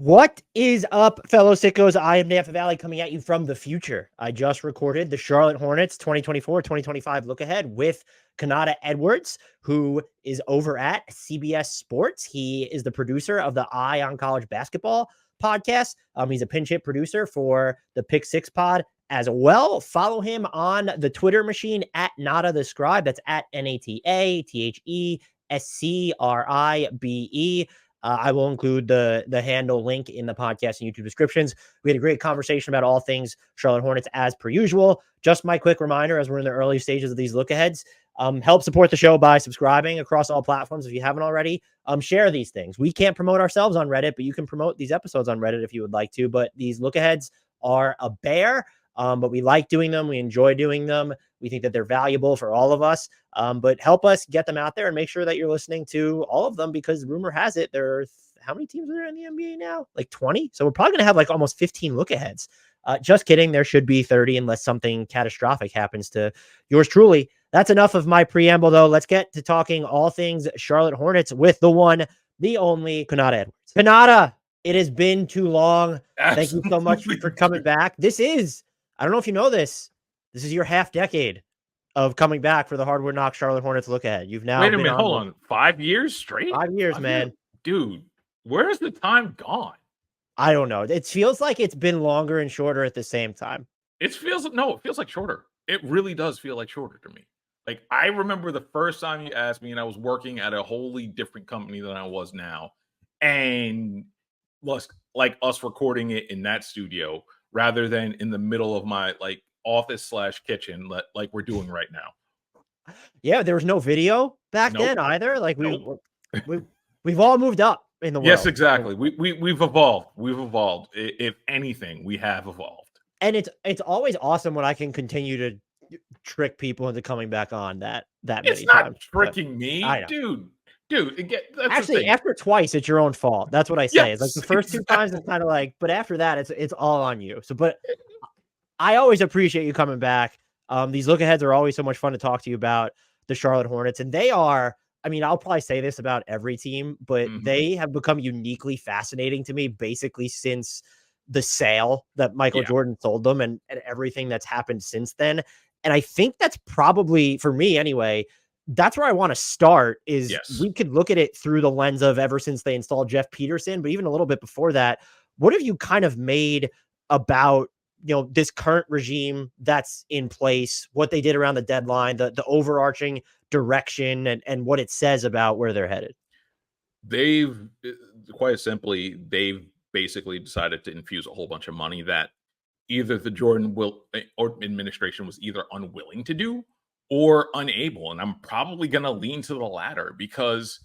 What is up, fellow sickos? I am Napa Valley coming at you from the future. I just recorded the Charlotte Hornets 2024-2025 look ahead with Kanata Edwards, who is over at CBS Sports. He is the producer of the Eye on College Basketball podcast. He's a pinch hit producer for the Pick Six pod as well. Follow him on the Twitter machine at Nata the Scribe. That's at NATATHESCRIBE. I will include the handle link in the podcast and YouTube descriptions. We had a great conversation about all things Charlotte Hornets as per usual. Just my quick reminder, as we're in the early stages of these look aheads, help support the show by subscribing across all platforms if you haven't already. Share these things. We can't promote ourselves on Reddit, but you can promote these episodes on Reddit if you would like to. But these look aheads are a bear, but we like doing them. We enjoy doing them. We think that they're valuable for all of us. But help us get them out there and make sure that you're listening to all of them, because rumor has it there are how many teams are there in the NBA now? Like 20. So we're probably going to have like almost 15 look aheads. Just kidding. There should be 30 unless something catastrophic happens to yours truly. That's enough of my preamble, though. Let's get to talking all things Charlotte Hornets with the one, the only Kanata Edwards. Kanata, it has been too long. Thank you so much for coming back. I don't know if you know this. This is your half decade of coming back for the HardwoodKnocks Charlotte Hornets look ahead. You've now Wait a minute, hold on. 5 years straight? 5 years, man. Dude, where's the time gone? I don't know. It feels like it's been longer and shorter at the same time. It feels like shorter. It really does feel like shorter to me. Like, I remember the first time you asked me, and I was working at a wholly different company than I was now, and was like us recording it in that studio rather than in the middle of my like office / kitchen like we're doing right now. Yeah, there was no video back then either. Like we've all moved up in the world. Yes, exactly. We've evolved. If anything, we have evolved. And it's always awesome when I can continue to trick people into coming back on that it's many not times. Tricking me, dude. Actually, after twice, it's your own fault. That's what I say. Yes, it's like the first two times, it's kind of like, but after that, it's all on you. So, but I always appreciate you coming back. These look aheads are always so much fun to talk to you about the Charlotte Hornets, and they are. I mean, I'll probably say this about every team, but they have become uniquely fascinating to me, basically since the sale that Michael Jordan sold them, and everything that's happened since then. And I think that's probably, for me anyway, that's where I want to start is we could look at it through the lens of ever since they installed Jeff Peterson, but even a little bit before that, what have you kind of made about, this current regime that's in place, what they did around the deadline, the overarching direction and what it says about where they're headed? They've basically decided to infuse a whole bunch of money that either the Jordan administration was either unwilling to do or unable. And I'm probably going to lean to the latter because,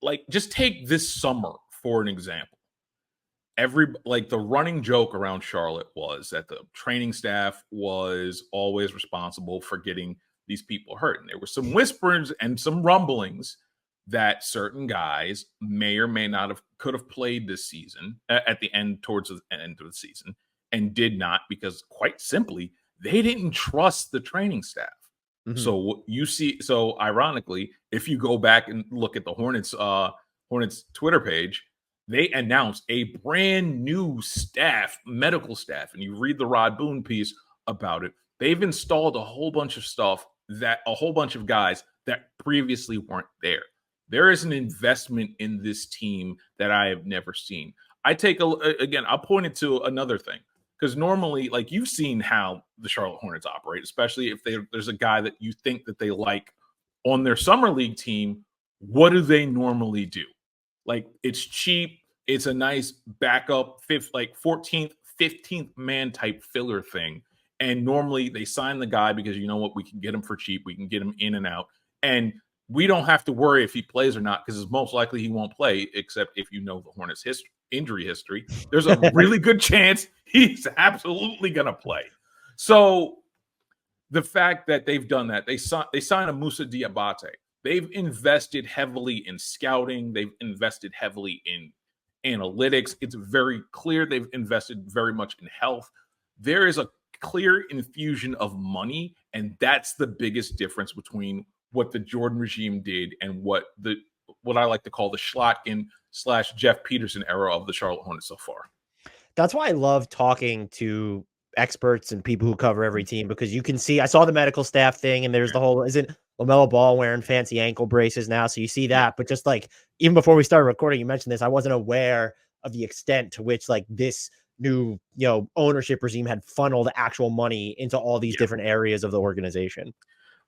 like, just take this summer for an example. The running joke around Charlotte was that the training staff was always responsible for getting these people hurt. And there were some whispers and some rumblings that certain guys may or may not could have played this season towards the end of the season, and did not because, quite simply, they didn't trust the training staff. Mm-hmm. So you see, ironically, if you go back and look at the Hornets Twitter page, they announced a brand new medical staff, and you read the Rod Boone piece about it. They've installed a whole bunch of stuff a whole bunch of guys that previously weren't there. There is an investment in this team that I have never seen. I'll point it to another thing, because normally, like, you've seen how the Charlotte Hornets operate, especially if there's a guy that you think that they like on their summer league team. What do they normally do? Like, it's cheap. It's a nice backup, 14th, 15th man type filler thing. And normally they sign the guy because, you know what, we can get him for cheap. We can get him in and out. And we don't have to worry if he plays or not, because it's most likely he won't play, except if you know the Hornets' injury history. There's a really good chance he's absolutely going to play. So the fact that they've done that, they signed a Moussa Diabate. They've invested heavily in scouting. They've invested heavily in analytics. It's very clear they've invested very much in health. There is a clear infusion of money, and that's the biggest difference between what the Jordan regime did and what I like to call the Schlotkin / Jeff Peterson era of the Charlotte Hornets so far. That's why I love talking to experts and people who cover every team, because you can see, I saw the medical staff thing, and there's the whole, isn't LaMelo Ball wearing fancy ankle braces now? So you see that, but just like, even before we started recording, you mentioned this, I wasn't aware of the extent to which like this new, ownership regime had funneled actual money into all these different areas of the organization.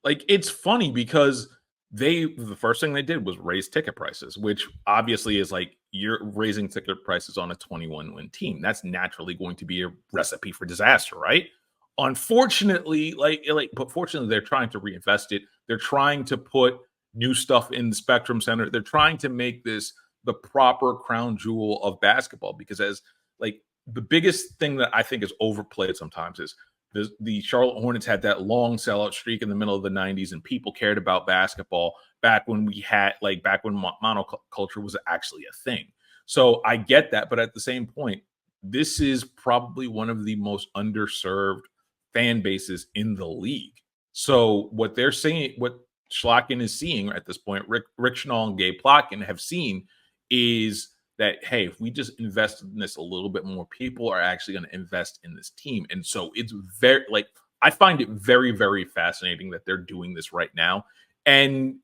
Like, it's funny because the first thing they did was raise ticket prices, which obviously is like, you're raising ticket prices on a 21-win team. That's naturally going to be a recipe for disaster, right? Unfortunately, but fortunately, they're trying to reinvest it. They're trying to put new stuff in the Spectrum Center. They're trying to make this the proper crown jewel of basketball, because as like the biggest thing that I think is overplayed sometimes is the Charlotte Hornets had that long sellout streak in the middle of the 90s, and people cared about basketball back when monoculture was actually a thing. So I get that, but at the same point, this is probably one of the most underserved fan bases in the league. So what they're saying, what Schlacken is seeing at this point, Rick Schnall and Gabe Plotkin have seen, is that, hey, if we just invest in this a little bit more, people are actually going to invest in this team. And so it's very, I find it very, very fascinating that they're doing this right now. And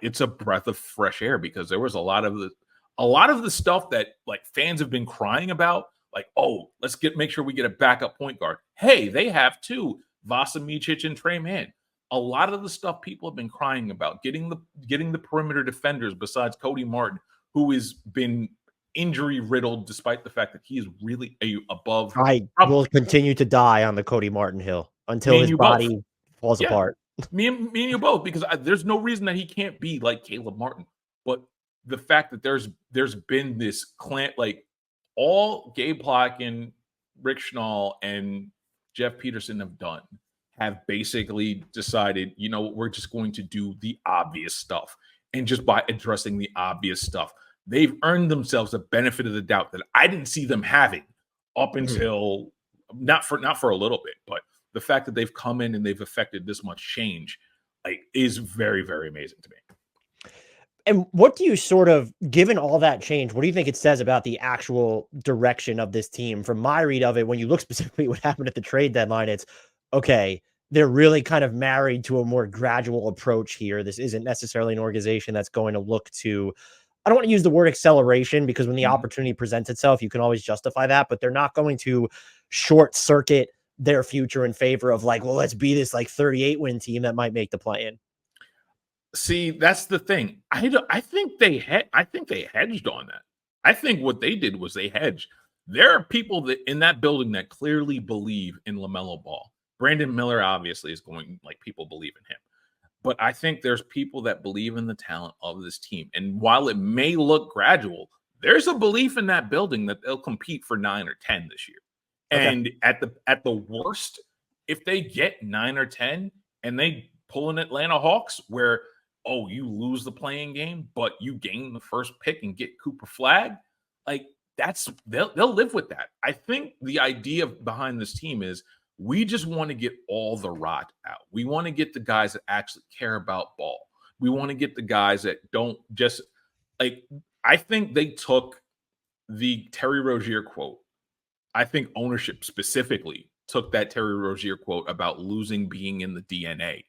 it's a breath of fresh air, because there was a lot of the stuff that like fans have been crying about, like, oh, let's make sure we get a backup point guard. Hey, they have two, Vasa Micic and Trey Mann. A lot of the stuff people have been crying about, getting the perimeter defenders besides Cody Martin, who has been injury riddled, despite the fact that he is really above. I will continue to die on the Cody Martin hill until his body falls apart. Me and you both, because there's no reason that he can't be like Caleb Martin. But the fact that there's been this like all Gabe Plotkin, Rick Schnall, and Jeff Peterson have basically decided, we're just going to do the obvious stuff. And just by addressing the obvious stuff, they've earned themselves a benefit of the doubt that I didn't see them having up until not for a little bit, but the fact that they've come in and they've affected this much change, like, is very, very amazing to me. And what do you given all that change, what do you think it says about the actual direction of this team? From my read of it, when you look specifically what happened at the trade deadline, it's okay, they're really kind of married to a more gradual approach here. This isn't necessarily an organization that's going to look to, I don't want to use the word acceleration, because when the opportunity presents itself, you can always justify that, but they're not going to short circuit their future in favor of like, well, let's be this like 38-win team that might make the play-in. See, that's the thing. I think they hedged on that. I think what they did was they hedged. There are people that in that building that clearly believe in LaMelo Ball. Brandon Miller obviously is going, like, people believe in him. But I think there's people that believe in the talent of this team. And while it may look gradual, there's a belief in that building that they'll compete for 9 or 10 this year. Okay. And at the worst, if they get 9 or 10 and they pull an Atlanta Hawks where, oh, you lose the playing game, but you gain the first pick and get Cooper Flagg, like, they'll live with that. I think the idea behind this team is, we just want to get all the rot out. We want to get the guys that actually care about ball. We want to get the guys that don't just, like, I think they took the Terry Rozier quote. I think ownership specifically took that Terry Rozier quote about losing being in the DNA.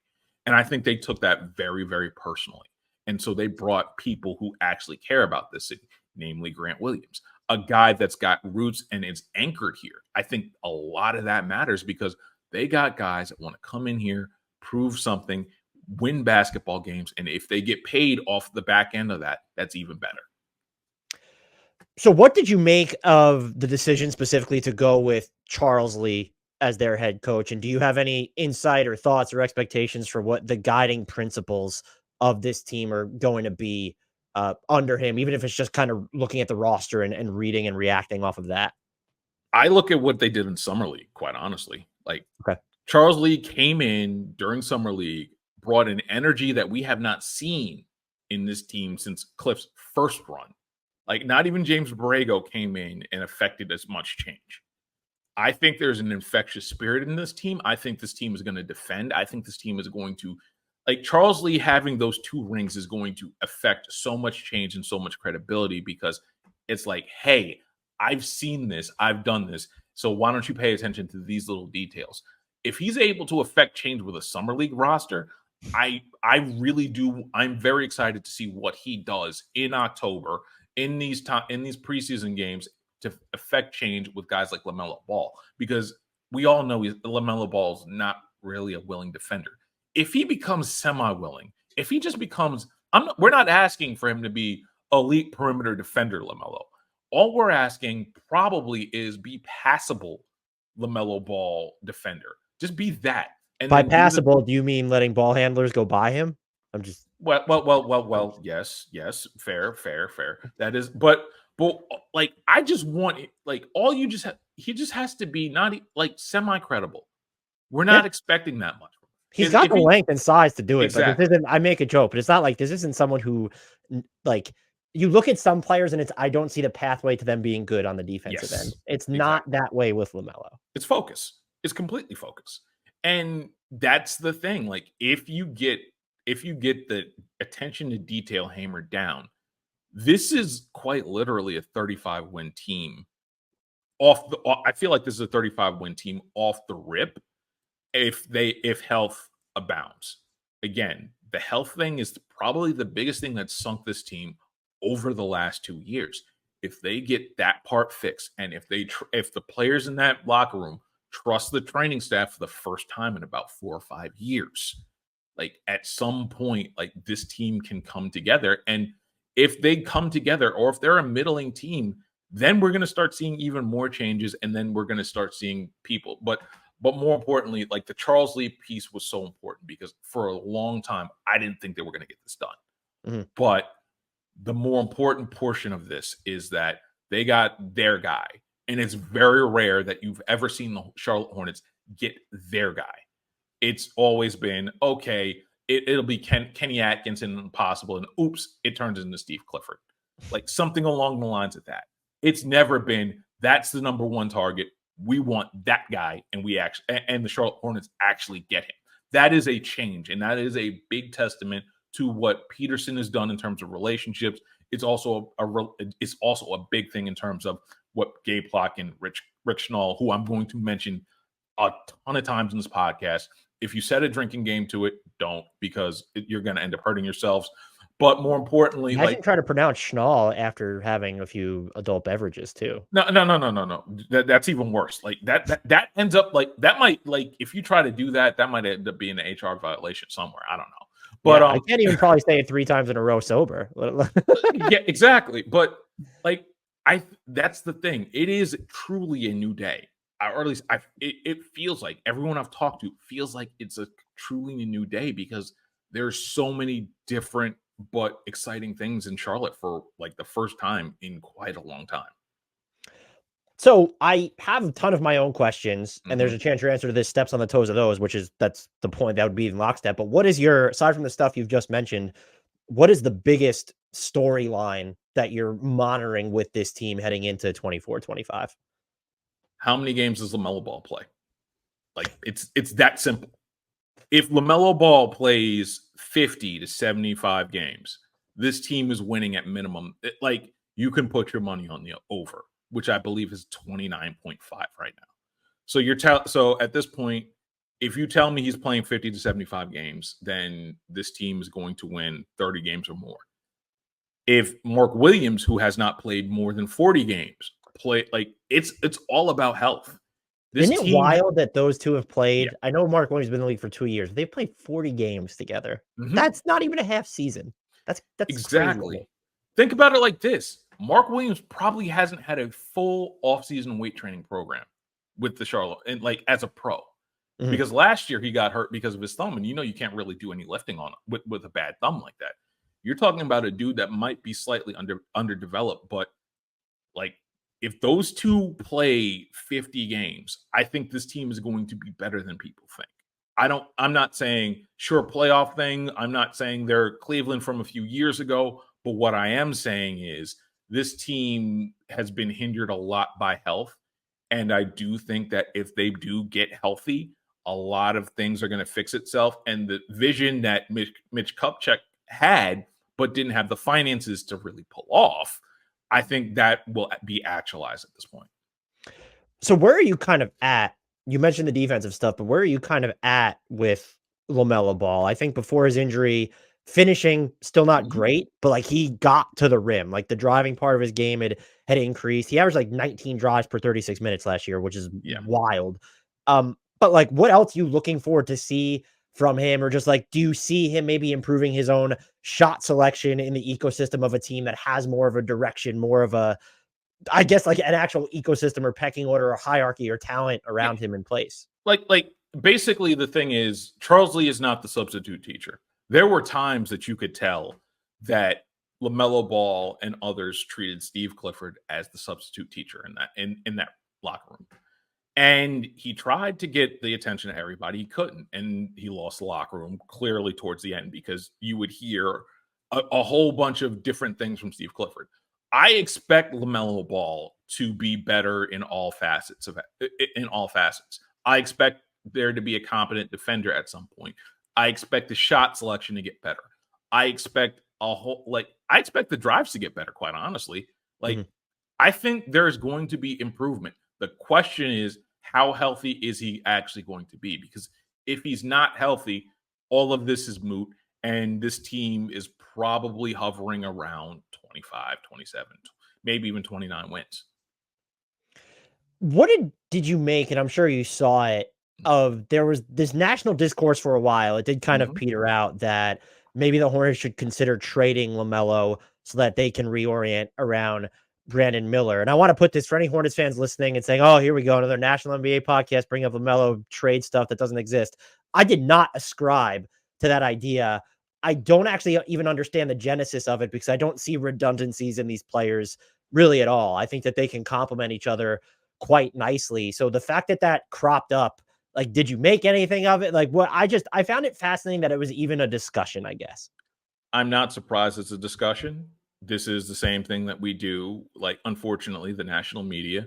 And I think they took that very, very personally. And so they brought people who actually care about this city, namely Grant Williams, a guy that's got roots and is anchored here. I think a lot of that matters, because they got guys that want to come in here, prove something, win basketball games. And if they get paid off the back end of that, that's even better. So what did you make of the decision specifically to go with Charles Lee as their head coach? And do you have any insight or thoughts or expectations for what the guiding principles of this team are going to be under him, even if it's just kind of looking at the roster and reading and reacting off of that? I look at what they did in Summer League, quite honestly. Like, okay, Charles Lee came in during Summer League, brought an energy that we have not seen in this team since Cliff's first run. Like, not even James Borrego came in and affected as much change. I think there's an infectious spirit in this team. I think this team is going to defend. I think this team is going to like Charles Lee having those 2 rings is going to affect so much change and so much credibility because it's like, hey, I've seen this, I've done this. So why don't you pay attention to these little details? If he's able to affect change with a summer league roster, I really do. I'm very excited to see what he does in October in these preseason games to affect change with guys like LaMelo Ball, because we all know LaMelo Ball is not really a willing defender. If he becomes semi-willing, if he just becomes, we're not asking for him to be elite perimeter defender, LaMelo. All we're asking probably is be passable LaMelo Ball defender. Just be that. And By then passable, do you mean letting ball handlers go by him? I'm just well. Yes. Fair. That is, but like I just want like all you just he just has to be not like semi credible. We're not expecting that much. He's got the length and size to do it, but exactly. this isn't. I make a joke, but it's not like this isn't someone who, like, you look at some players and it's. I don't see the pathway to them being good on the defensive end. It's not that way with LaMelo. It's focus. It's completely focus, and that's the thing. Like if you get the attention to detail hammered down, this is quite literally a 35 win team. I feel like this is a 35 win team off the rip if health abounds. Again, the health thing is probably the biggest thing that sunk this team over the last 2 years. If they get that part fixed, and if the players in that locker room trust the training staff for the first time in about 4 or 5 years, like at some point, like this team can come together. And if they come together, or if they're a middling team, then we're going to start seeing even more changes, and then we're going to start seeing people. But more importantly, like the Charles Lee piece was so important because for a long time, I didn't think they were going to get this done. Mm-hmm. But the more important portion of this is that they got their guy. And it's very rare that you've ever seen the Charlotte Hornets get their guy. It's always been, okay, it'll be Kenny Atkinson and possible, and oops, it turns into Steve Clifford. Like something along the lines of that. It's never been, that's the number one target. We want that guy, and the Charlotte Hornets actually get him. That is a change, and that is a big testament to what Peterson has done in terms of relationships. It's also a big thing in terms of what Gabe Plock and Rich Schnall, who I'm going to mention a ton of times in this podcast. If you set a drinking game to it, don't, because you're going to end up hurting yourselves. But more importantly, imagine trying to pronounce Schnall after having a few adult beverages too. No. That's even worse. Like that ends up like that might, like if you try to do that, that might end up being an HR violation somewhere. I don't know. But I can't even probably say it 3 times in a row sober. Yeah, exactly. But like that's the thing. It is truly a new day. Or at least it feels like everyone I've talked to feels like it's a truly a new day, because there's so many different but exciting things in Charlotte for like the first time in quite a long time. So I have a ton of my own questions, and there's Mhm. a chance your answer to this steps on the toes of those, that's the point. That would be in lockstep. But what is your, aside from the stuff you've just mentioned, what is the biggest storyline that you're monitoring with this team heading into 24-25? How many games does LaMelo Ball play? Like it's that simple. If LaMelo Ball plays 50 to 75 games, this team is winning at minimum. Like you can put your money on the over, which I believe is 29.5 right now. So so at this point, if you tell me he's playing 50 to 75 games, then this team is going to win 30 games or more. If Mark Williams, who has not played more than 40 games, play, like it's all about health. Isn't it wild that those two have played? Yeah. I know Mark Williams has been in the league for 2 years. They've played 40 games together. Mhm. That's not even a half season. That's Exactly. crazy. Think about it like this. Mark Williams probably hasn't had a full offseason weight training program with the Charlotte, and like as a pro. Mhm. Because last year he got hurt because of his thumb, and you can't really do any lifting on it with a bad thumb like that. You're talking about a dude that might be slightly underdeveloped, but like if those two play 50 games, I think this team is going to be better than people think. I'm not saying sure playoff thing. I'm not saying they're Cleveland from a few years ago, but what I am saying is this team has been hindered a lot by health. And I do think that if they do get healthy, a lot of things are going to fix itself. And the vision that Mitch Kupchak had, but didn't have the finances to really pull off, I think that will be actualized at this point. So where are you kind of at? You mentioned the defensive stuff, but where are you kind of at with LaMelo Ball? I think before his injury, finishing still not Mhm. great, but like he got to the rim. Like the driving part of his game had increased. He averaged like 19 drives per 36 minutes last year, which is Yeah. wild. But like what else you looking forward to see from him? Or just like do you see him maybe improving his own shot selection in the ecosystem of a team that has more of a direction, more of a I guess like an actual ecosystem or pecking order or hierarchy or talent Yeah. around him in place? Like basically the thing is Charles Lee is not the substitute teacher. There were times that you could tell that LaMelo Ball and others treated Steve Clifford as the substitute teacher in that locker room. And he tried to get the attention of everybody. He couldn't. And he lost the locker room clearly towards the end because you would hear a whole bunch of different things from Steve Clifford. I expect LaMelo Ball to be better in all facets of in all facets. I expect there to be a competent defender at some point. I expect the shot selection to get better. I expect I expect the drives to get better, quite honestly. Like Mhm. I think there's going to be improvement. The question is, how healthy is he actually going to be? Because if he's not healthy, all of this is moot. And this team is probably hovering around 25, 27, maybe even 29 wins. What did you make, and I'm sure you saw it, of there was this national discourse for a while, it did kind of Mhm. peter out that maybe the Hornets should consider trading LaMelo so that they can reorient around Brandon Miller, and I wanna put this for any Hornets fans listening and saying, "Oh, here we go, another national NBA podcast, bring up LaMelo trade stuff that doesn't exist." I did not ascribe to that idea. I don't actually even understand the genesis of it because I don't see redundancies in these players really at all. I think that they can complement each other quite nicely. So the fact that that cropped up, like, did you make anything of it? Like, what I found it fascinating that it was even a discussion, I guess. I'm not surprised it's a discussion. This is the same thing that we do. Like, unfortunately, the national media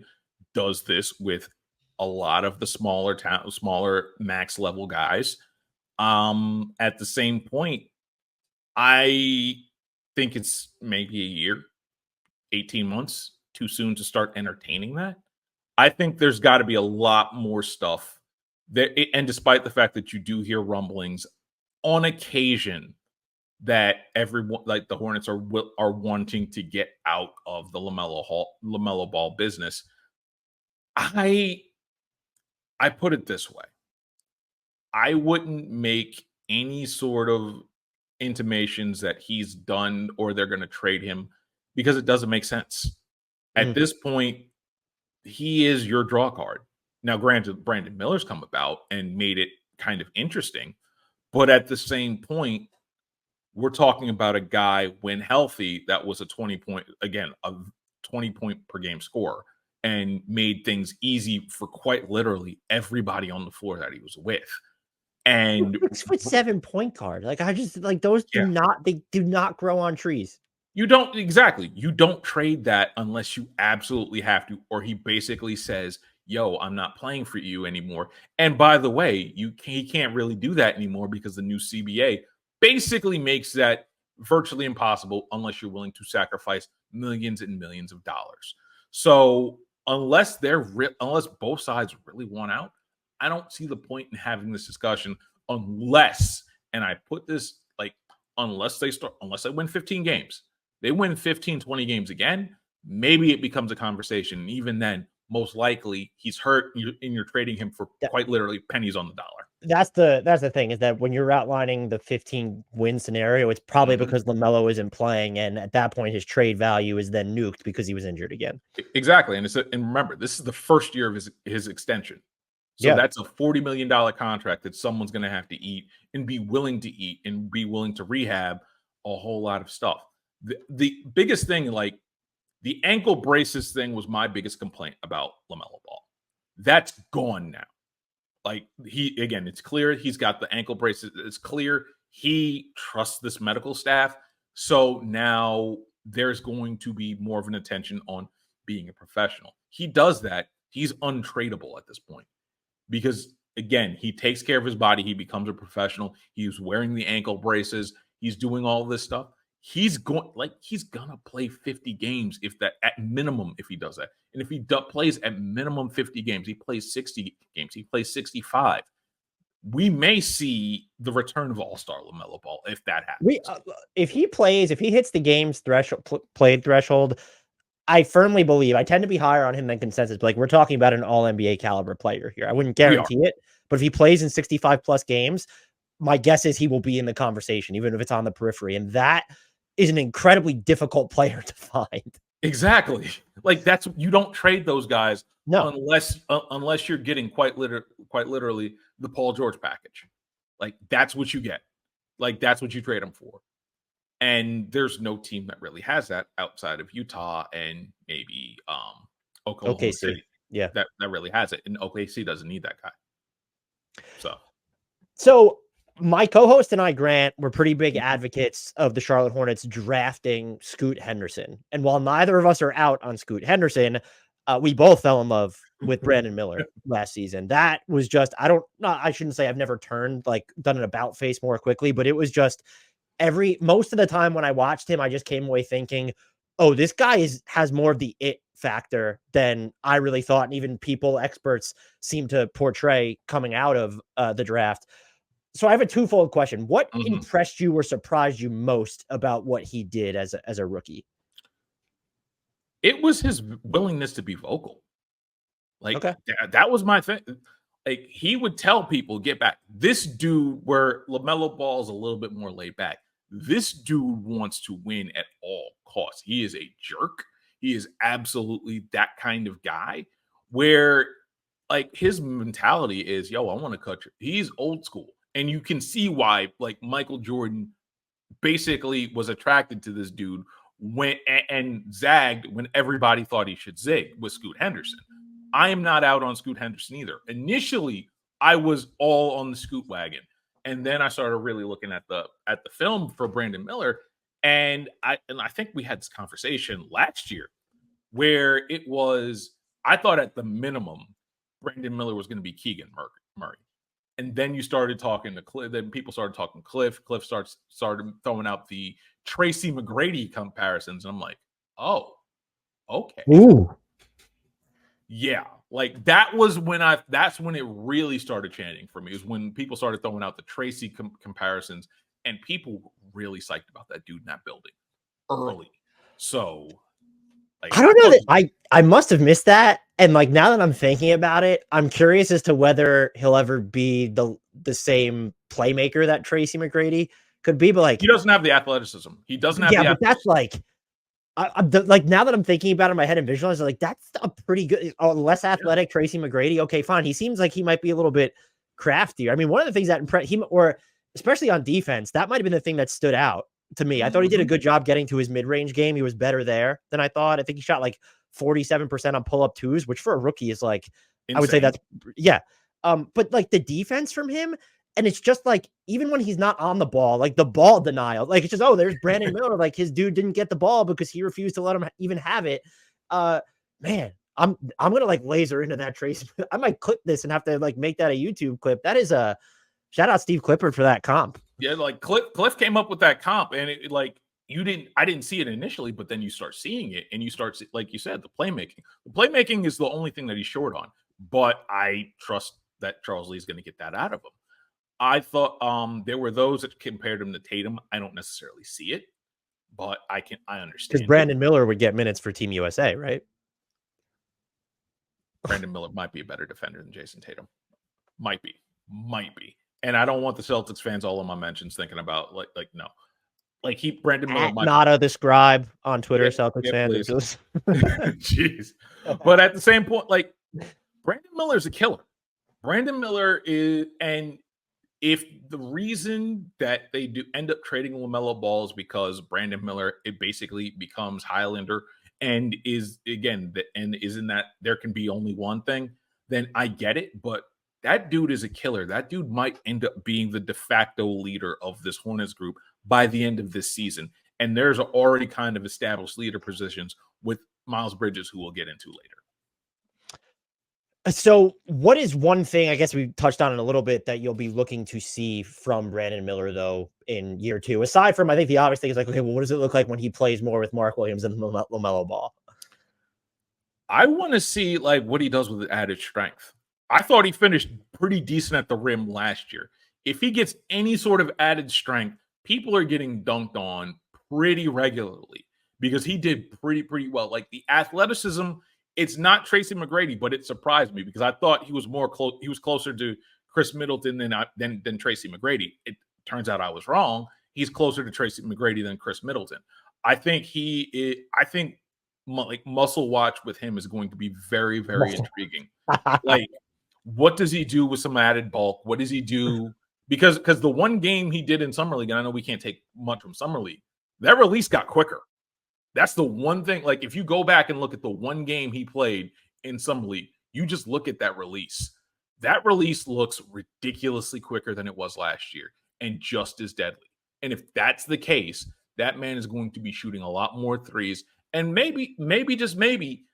does this with a lot of the smaller max level guys. At the same point, I think it's maybe a year, 18 months too soon to start entertaining that. I think there's got to be a lot more stuff there. And despite the fact that you do hear rumblings on occasion that everyone, like the Hornets, are wanting to get out of the LaMelo Ball business. I I put it this way: I wouldn't make any sort of intimations that he's done or they're going to trade him because it doesn't make sense. At Mhm. this point, he is your draw card. Now, granted, Brandon Miller's come about and made it kind of interesting, but at the same point, we're talking about a guy when healthy that was a 20 point, again, a 20 point per game scorer and made things easy for quite literally everybody on the floor that he was with. And 6'7" point guard. Like, I just like those yeah, they do not grow on trees. you don't exactly. You don't trade that unless you absolutely have to, or he basically says, "Yo, I'm not playing for you anymore." And by the way, he can't really do that anymore because the new CBA basically makes that virtually impossible unless you're willing to sacrifice millions and millions of dollars. So unless both sides really want out, I don't see the point in having this discussion unless, and I put this like unless they win 15 games, they win 15, 20 games again, maybe it becomes a conversation. And even then, most likely he's hurt and you're trading him for That quite literally pennies on the dollar. that's the thing is that when you're outlining the 15 win scenario, it's probably Mhm. because LaMelo isn't playing, and at that point, his trade value is then nuked because he was injured again. Exactly. And remember, this is the first year of his extension. So Yeah. that's a $40 million contract that someone's going to have to eat and be willing to eat and be willing to rehab a whole lot of stuff. The biggest thing, like the ankle braces thing, was my biggest complaint about LaMelo Ball. That's gone now. Like it's clear he's got the ankle braces. It's clear he trusts this medical staff. So now there's going to be more of an attention on being a professional. He does that. He's untradeable at this point because again, he takes care of his body. He becomes a professional. He's wearing the ankle braces. He's doing all this stuff. He's gonna play 50 games if that at minimum, if he does that. And if he plays at minimum 50 games, he plays 60 games, he plays 65. We may see the return of All-Star LaMelo Ball if that happens. If he hits the game's played threshold, I firmly believe, I tend to be higher on him than consensus, but like we're talking about an all-NBA caliber player here. I wouldn't guarantee it, but if he plays in 65 plus games, my guess is he will be in the conversation, even if it's on the periphery. And that is an incredibly difficult player to find. Exactly. Like you don't trade those guys unless you're getting quite literally the Paul George package. Like that's what you get. Like that's what you trade him for. And there's no team that really has that outside of Utah and maybe Oklahoma City. Yeah. That really has it. And OKC doesn't need that guy. So my co-host and I, Grant, were pretty big advocates of the Charlotte Hornets drafting Scoot Henderson. And while neither of us are out on Scoot Henderson, we both fell in love with Brandon Miller last season. That was just, I shouldn't say I've never done an about face more quickly, but it was just most of the time when I watched him, I just came away thinking, oh, this guy has more of the it factor than I really thought. And even experts seem to portray coming out of the draft. So I have a twofold question. What impressed you or surprised you most about what he did as a rookie? It was his willingness to be vocal. Like that was my thing. Like he would tell people, get back. This dude, where LaMelo Ball is a little bit more laid back, this dude wants to win at all costs. He is a jerk. He is absolutely that kind of guy where like his mentality is, yo, I want to cut you. He's old school. And you can see why, like Michael Jordan basically was attracted to this dude and zagged when everybody thought he should zig with Scoot Henderson. I am not out on Scoot Henderson either. Initially, I was all on the Scoot wagon, and then I started really looking at the film for Brandon Miller, and I think we had this conversation last year where it was, I thought at the minimum Brandon Miller was going to be Keegan Murray. And then you started talking to Cliff. Then people started talking Cliff. Cliff started throwing out the Tracy McGrady comparisons. And I'm like, oh, okay. Ooh. Yeah. Like that's when it really started changing for me, is when people started throwing out the Tracy comparisons, and people were really psyched about that dude in that building early. So I don't know that I must have missed that. And like, now that I'm thinking about it, I'm curious as to whether he'll ever be the same playmaker that Tracy McGrady could be. But like, he doesn't have the athleticism. He doesn't have but that's like, like now that I'm thinking about it in my head and visualizing, like that's a pretty good, less athletic Tracy McGrady. Okay, fine. He seems like he might be a little bit craftier. I mean, one of the things that impressed him, or especially on defense, that might have been the thing that stood out to me. I thought he did a good job getting to his mid-range game. He was better there than I thought. I think he shot like 47% on pull-up twos, which for a rookie is like, insane. I would say that's, yeah. But like the defense from him, and it's just like, even when he's not on the ball, like the ball denial, like it's just, oh, there's Brandon Miller. Like his dude didn't get the ball because he refused to let him even have it. Man, I'm going to like laser into that Trace. I might clip this and have to like make that a YouTube clip. That is a shout out Steve Clifford for that comp. Yeah. Like Cliff came up with that comp, and it like, I didn't see it initially, but then you start seeing it, and you start, like you said, the playmaking. The playmaking is the only thing that he's short on, but I trust that Charles Lee's going to get that out of him. I thought there were those that compared him to Tatum. I don't necessarily see it, but I understand. Because Brandon Miller would get minutes for Team USA, right? Brandon Miller might be a better defender than Jason Tatum. Might be. And I don't want the Celtics fans all in my mentions thinking about like no. Like Brandon Miller might Nada the scribe on Twitter, Celtics fans. Jeez. But at the same point, like Brandon Miller's a killer. Brandon Miller is, and if the reason that they do end up trading LaMelo Ball is because Brandon Miller, it basically becomes Highlander and is again, and isn't that there can be only one thing, then I get it. But that dude is a killer. That dude might end up being the de facto leader of this Hornets group by the end of this season. And there's already kind of established leader positions with Miles Bridges, who we'll get into later. So what is one thing, I guess we touched on it a little bit, that you'll be looking to see from Brandon Miller, though, in year two? Aside from, I think the obvious thing is like, okay, well, what does it look like when he plays more with Mark Williams and LaMelo Ball? I want to see like what he does with added strength. I thought he finished pretty decent at the rim last year. If he gets any sort of added strength, people are getting dunked on pretty regularly because he did pretty well. Like the athleticism, it's not Tracy McGrady, but it surprised me because I thought he was more close. He was closer to Chris Middleton than Tracy McGrady. It turns out I was wrong. He's closer to Tracy McGrady than Chris Middleton. I think I think like muscle watch with him is going to be very intriguing. Like, what does he do with some added bulk? What does he do? Because the one game he did in summer league, and I know we can't take much from summer league, that release got quicker. That's the one thing. Like, if you go back and look at the one game he played in summer league, you just look at that release. That release looks ridiculously quicker than it was last year, and just as deadly. And if that's the case, that man is going to be shooting a lot more threes. And maybe, just maybe,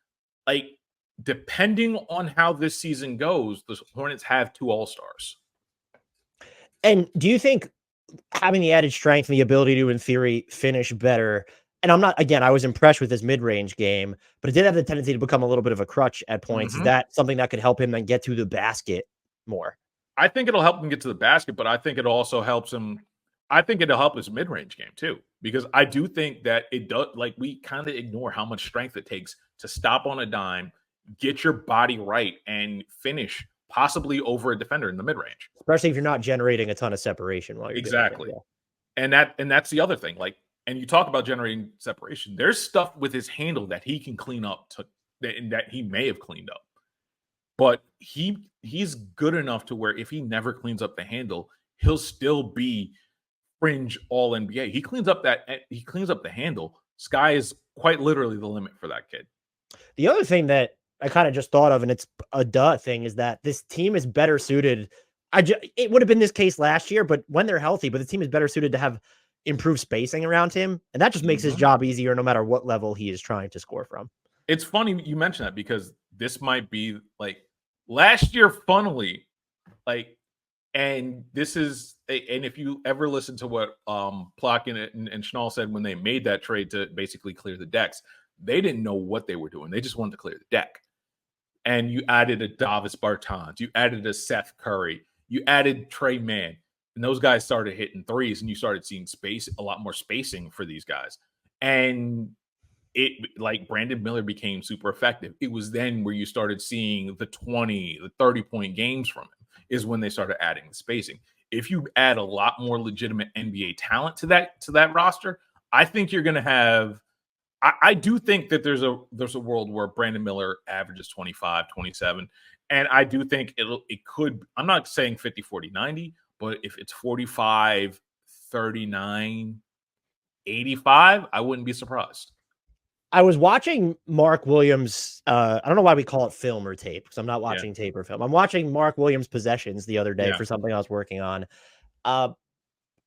like, depending on how this season goes, the Hornets have 2 All-Stars. And do you think having the added strength and the ability to, in theory, finish better, and I'm not, again, I was impressed with his mid-range game, but it did have the tendency to become a little bit of a crutch at points. Is that something that could help him then get to the basket more? I think it'll help him get to the basket, but I think it also helps him. I think it'll help his mid-range game too, because I do think that it does. Like, we kind of ignore how much strength it takes to stop on a dime, get your body right, and finish possibly over a defender in the mid-range. Especially if you're not generating a ton of separation while you're Exactly. doing it. Yeah. And that's the other thing. Like, and you talk about generating separation. There's stuff with his handle that he can clean up that he may have cleaned up. But he's good enough to where if he never cleans up the handle, he'll still be fringe all NBA. He cleans up the handle. Sky is quite literally the limit for that kid. The other thing that I kind of just thought of, and it's a duh thing, is that this team is better suited. It would have been this case last year, but when they're healthy, but the team is better suited to have improved spacing around him. And that just makes his job easier no matter what level he is trying to score from. It's funny you mention that because this might be like last year, funnily, like, and this is, and if you ever listen to what Plotkin and Schnall said when they made that trade to basically clear the decks, they didn't know what they were doing. They just wanted to clear the deck. And you added a Davis Bertans, you added a Seth Curry, you added Trey Mann, and those guys started hitting threes, and you started seeing a lot more spacing for these guys. And it, like, Brandon Miller became super effective. It was then where you started seeing the 20, the 30-point games from him, is when they started adding the spacing. If you add a lot more legitimate NBA talent to that roster, I think you're going to have. I do think that there's a world where Brandon Miller averages 25, 27, and I do think it could. I'm not saying 50, 40, 90, but if it's 45, 39, 85, I wouldn't be surprised. I was watching Mark Williams. I don't know why we call it film or tape, because I'm not watching tape or film. I'm watching Mark Williams possessions the other day for something I was working on.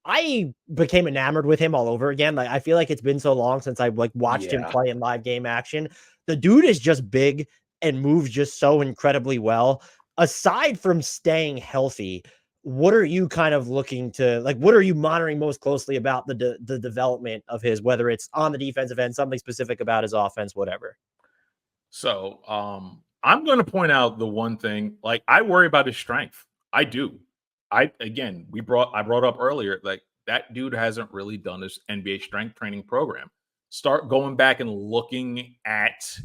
I became enamored with him all over again. Like, I feel like it's been so long since I watched him play in live game action. The dude is just big and moves just so incredibly well. Aside from staying healthy, what are you kind of looking to, like, what are you monitoring most closely about the development of his, whether it's on the defensive end, something specific about his offense, whatever? So I'm going to point out the one thing, like, I worry about his strength. I do. I brought up earlier, like, that dude hasn't really done his NBA strength training program. Start going back and looking at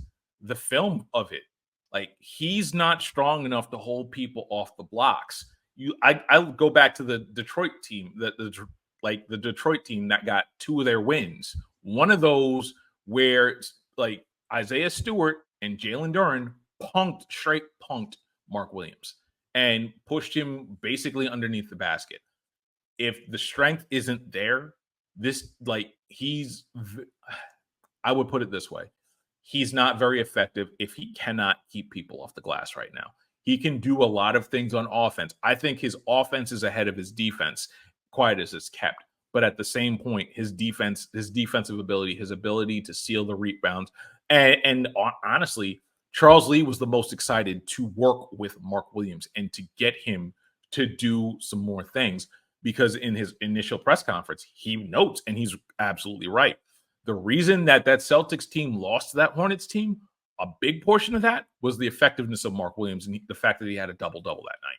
the film of it. Like, he's not strong enough to hold people off the blocks. I go back to the Detroit team, the Detroit team that got 2 of their wins. One of those where, like, Isaiah Stewart and Jalen Duren straight punked Mark Williams and pushed him basically underneath the basket. If the strength isn't there, I would put it this way. He's not very effective if he cannot keep people off the glass right now. He can do a lot of things on offense. I think his offense is ahead of his defense, quiet as it's kept. But at the same point, his defensive ability, his ability to seal the rebounds, and honestly, Charles Lee was the most excited to work with Mark Williams and to get him to do some more things, because in his initial press conference, he notes, and he's absolutely right, the reason that Celtics team lost to that Hornets team, a big portion of that was the effectiveness of Mark Williams and the fact that he had a double-double that night.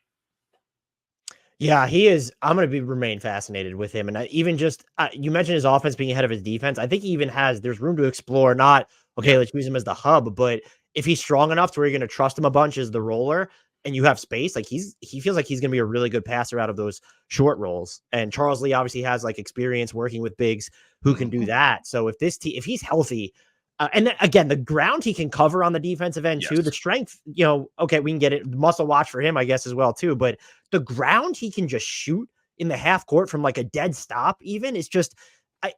Yeah, he is. I'm going to remain fascinated with him. And even just, you mentioned his offense being ahead of his defense. I think he even there's room to explore. Not, okay, let's use him as the hub, but if he's strong enough to where you're going to trust him a bunch as the roller and you have space, like he feels like he's going to be a really good passer out of those short rolls. And Charles Lee obviously has like experience working with bigs who can do that. So if if he's healthy, and then, again, the ground he can cover on the defensive end too, the strength, okay, we can get it. Muscle watch for him, I guess, as well too. But the ground he can just shoot in the half court from like a dead stop even is just,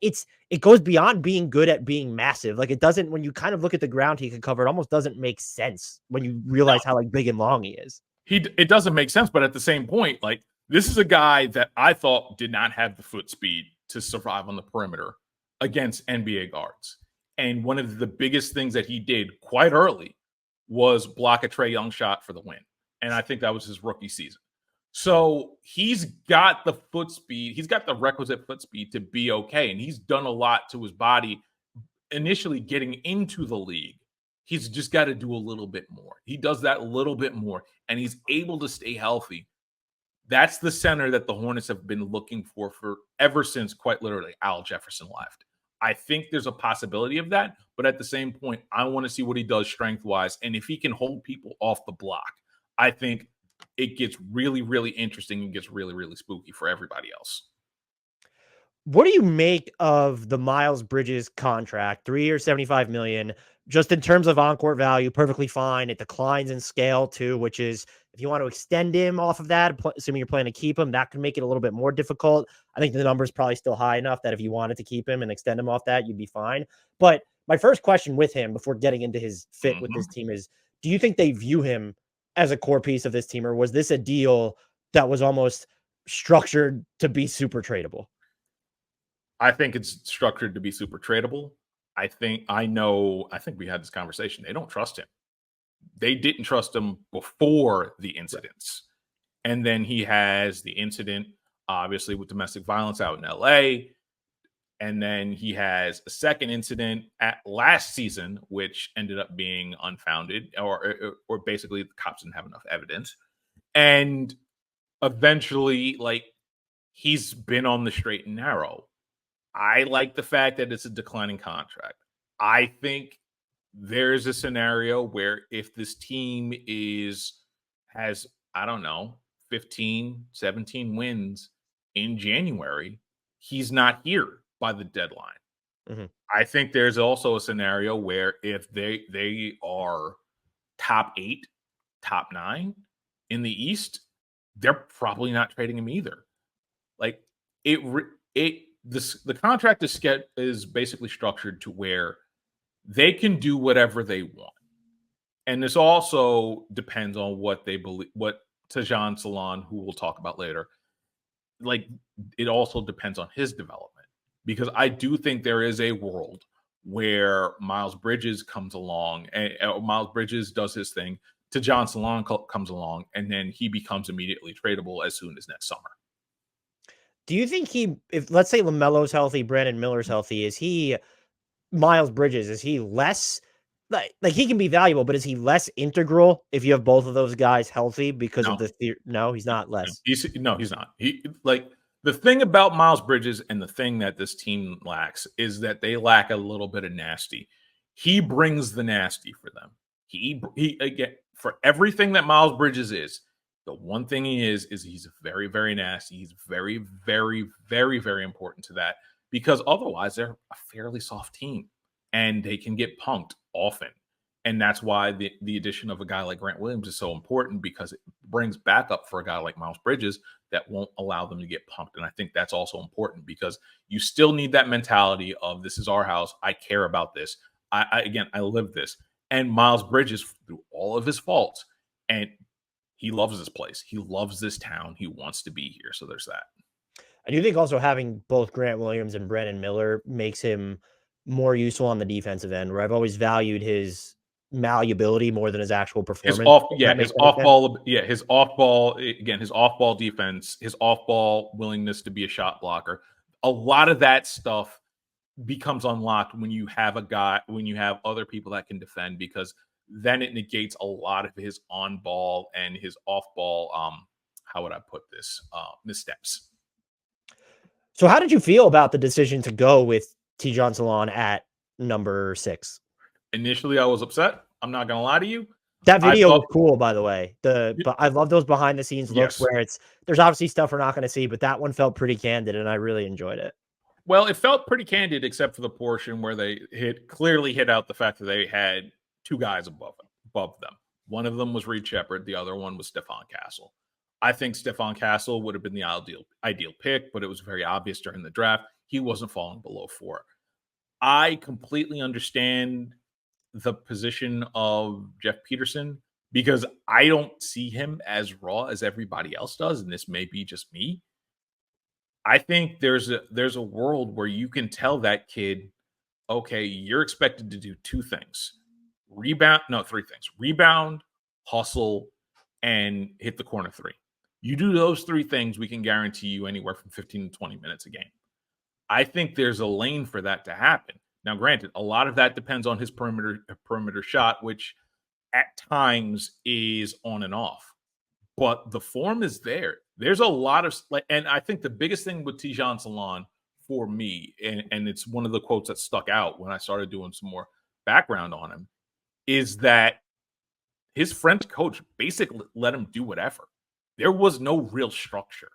it goes beyond being good at being massive. Like, it doesn't, when you kind of look at the ground he can cover, it almost doesn't make sense when you realize how like big and long he is. It doesn't make sense, but at the same point, like, this is a guy that I thought did not have the foot speed to survive on the perimeter against NBA guards. And one of the biggest things that he did quite early was block a Trae Young shot for the win. And I think that was his rookie season. So he's got the foot speed. He's got the requisite foot speed to be okay. And he's done a lot to his body initially getting into the league. He's just got to do a little bit more. He does that little bit more, and he's able to stay healthy. That's the center that the Hornets have been looking for ever since, quite literally, Al Jefferson left. I think there's a possibility of that, but at the same point, I want to see what he does strength-wise, and if he can hold people off the block, I think it gets really, really interesting and gets really, really spooky for everybody else. What do you make of the Miles Bridges contract? 3 years, $75 million. Just in terms of on-court value, perfectly fine. It declines in scale too, which is, if you want to extend him off of that, assuming you're planning to keep him, that could make it a little bit more difficult. I think the number is probably still high enough that if you wanted to keep him and extend him off that, you'd be fine. But my first question with him before getting into his fit with this team is, do you think they view him as a core piece of this team, or was this a deal that was almost structured to be super tradable? I think it's structured to be super tradable. I think we had this conversation. They don't trust him. They didn't trust him before the incidents. Right. And then he has the incident, obviously, with domestic violence out in LA. And then he has a second incident at last season, which ended up being unfounded, or basically the cops didn't have enough evidence. And eventually, like, he's been on the straight and narrow. I like the fact that it's a declining contract. I think there's a scenario where if this team has, I don't know, 15, 17 wins in January, he's not here by the deadline. Mm-hmm. I think there's also a scenario where if they are top 8, top 9 in the East, they're probably not trading him either. Like, the contract is basically structured to where they can do whatever they want. And this also depends on what they believe, what Tidjane Salaun, who we'll talk about later, like, it also depends on his development. Because I do think there is a world where Miles Bridges comes along and Miles Bridges does his thing, Tidjane Salaun comes along, and then he becomes immediately tradable as soon as next summer. Do you think if let's say LaMelo's healthy, Brandon Miller's healthy, is he Miles Bridges? Is he less like he can be valuable, but is he less integral if you have both of those guys healthy because of the no, he's not less. He's not. He, like, the thing about Miles Bridges and the thing that this team lacks is that they lack a little bit of nasty. He brings the nasty for them. He again, for everything that Miles Bridges is, the one thing he is he's very, very nasty. He's very, very, very, very important to that, because otherwise they're a fairly soft team and they can get punked often. And that's why the addition of a guy like Grant Williams is so important, because it brings backup for a guy like Miles Bridges that won't allow them to get punked. And I think that's also important, because you still need that mentality of, this is our house. I care about this. I live this. And Miles Bridges, through all of his faults, and he loves this place. He loves this town. He wants to be here. So there's that. I do think also having both Grant Williams and Brandon Miller makes him more useful on the defensive end, where I've always valued his malleability more than his actual His performance. off, If yeah, that his makes any off sense. ball, yeah, his off ball again, his off ball defense, his off ball willingness to be a shot blocker. A lot of that stuff becomes unlocked when you have when you have other people that can defend, because then it negates a lot of his on ball and his off ball. How would I put this? Missteps. So how did you feel about the decision to go with Tidjane Salaun at number 6? Initially, I was upset. I'm not gonna lie to you. That I video thought, was cool, by the way. But I love those behind the scenes looks yes. where there's obviously stuff we're not going to see, but that one felt pretty candid, and I really enjoyed it. Well, it felt pretty candid, except for the portion where they clearly hit out the fact that they had two guys above them. One of them was Reed Shepherd. The other one was Stephon Castle. I think Stephon Castle would have been the ideal pick, but it was very obvious during the draft he wasn't falling below 4. I completely understand the position of Jeff Peterson, because I don't see him as raw as everybody else does, and this may be just me. I think there's a world where you can tell that kid, okay, you're expected to do 2 things. Rebound, no, 3 things. Rebound, hustle, and hit the corner 3. You do those 3 things, we can guarantee you anywhere from 15 to 20 minutes a game. I think there's a lane for that to happen. Now, granted, a lot of that depends on his perimeter shot, which at times is on and off, but the form is there. There's a lot of and I think the biggest thing with Tidjane Salaun for me, and it's one of the quotes that stuck out when I started doing some more background on him, is that his French coach basically let him do whatever. There was no real structure.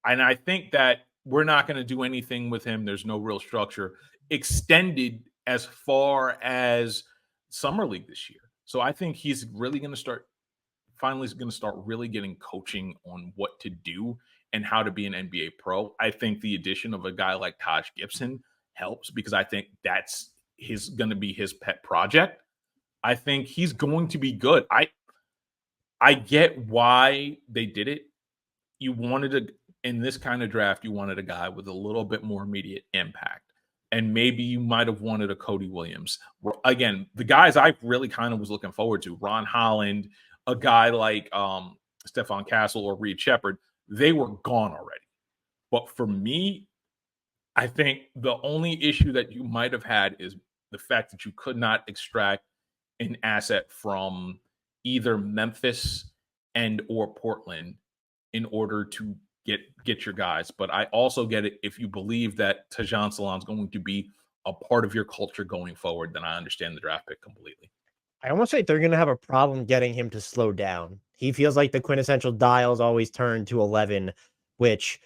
And I think that we're not going to do anything with him. There's no real structure extended as far as summer league this year. So I think he's really going to start really getting coaching on what to do and how to be an NBA pro. I think the addition of a guy like Taj Gibson helps, because I think that's going to be his pet project. I think he's going to be good. I get why they did it. You wanted in this kind of draft, you wanted a guy with a little bit more immediate impact. And maybe you might have wanted a Cody Williams. Again, the guys I really kind of was looking forward to, Ron Holland, a guy like Stephon Castle or Reed Shepherd, they were gone already. But for me, I think the only issue that you might have had is the fact that you could not extract an asset from either Memphis and or Portland in order to get your guys. But I also get it, if you believe that Tidjane Salaun is going to be a part of your culture going forward, then I understand the draft pick completely. I almost think they're going to have a problem getting him to slow down. He feels like the quintessential dials always turn to 11, which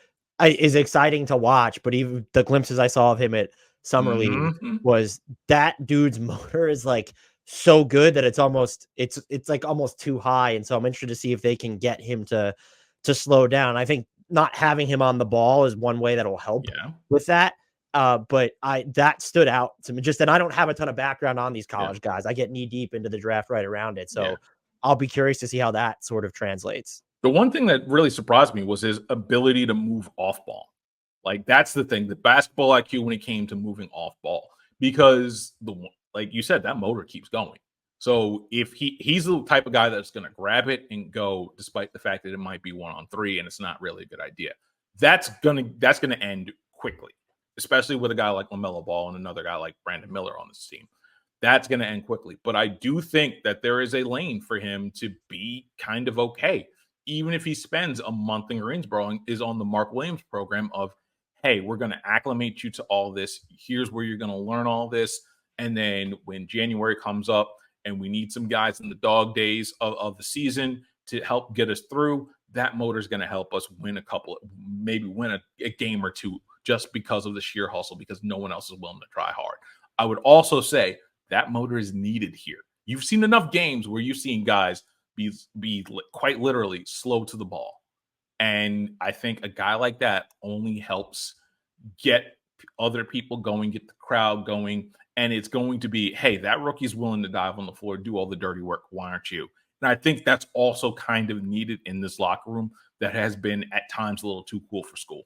is exciting to watch. But even the glimpses I saw of him at Summer League Mm-hmm. was that dude's motor is like so good that it's like almost too high. And so I'm interested to see if they can get him to slow down. I think not having him on the ball is one way that will help with that. But that stood out to me, just, and I don't have a ton of background on these college guys. I get knee deep into the draft right around it. So I'll be curious to see how that sort of translates. The one thing that really surprised me was his ability to move off ball. Like, that's the thing, the basketball IQ when it came to moving off ball, because like you said, that motor keeps going. So if he's the type of guy that's going to grab it and go, despite the fact that it might be 1-on-3 and it's not really a good idea, that's gonna end quickly, especially with a guy like LaMelo Ball and another guy like Brandon Miller on this team. That's going to end quickly. But I do think that there is a lane for him to be kind of okay, even if he spends a month in Greensboro and is on the Mark Williams program of, hey, we're going to acclimate you to all this. Here's where you're going to learn all this. And then when January comes up and we need some guys in the dog days of the season to help get us through, that motor is going to help us win maybe win a game or two, just because of the sheer hustle, because no one else is willing to try hard. I would also say that motor is needed here. You've seen enough games where you've seen guys be quite literally slow to the ball. And I think a guy like that only helps get other people going, get the crowd going. And it's going to be, hey, that rookie's willing to dive on the floor, do all the dirty work. Why aren't you? And I think that's also kind of needed in this locker room that has been at times a little too cool for school.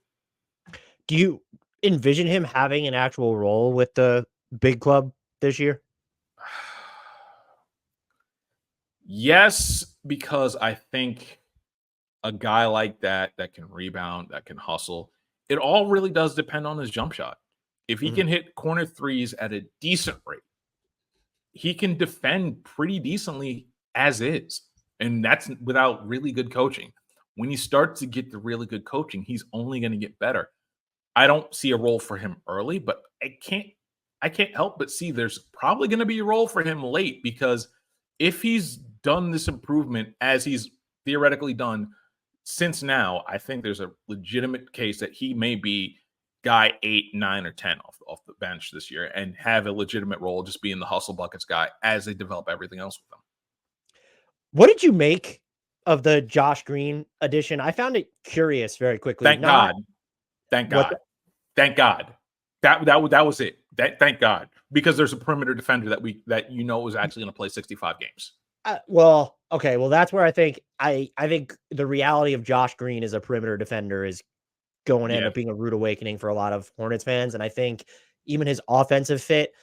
Do you envision him having an actual role with the big club this year? Yes, because I think a guy like that can rebound, that can hustle, it all really does depend on his jump shot. If he Mhm. can hit corner threes at a decent rate, he can defend pretty decently as is. And that's without really good coaching. When he starts to get the really good coaching, he's only going to get better. I don't see a role for him early, but I can't help but see there's probably going to be a role for him late, because if he's done this improvement as he's theoretically done since now, I think there's a legitimate case that he may be guy 8, 9, or 10 off the bench this year and have a legitimate role just being the hustle buckets guy as they develop everything else with him. What did you make of the Josh Green addition? I found it curious very quickly. Thank Not God. Thank what God. Thank God. That was it. Thank God, because there's a perimeter defender that is actually going to play 65 games. well, okay, well that's where I think the reality of Josh Green as a perimeter defender is going to end Yeah. up being a rude awakening for a lot of Hornets fans. And I think even his offensive fit,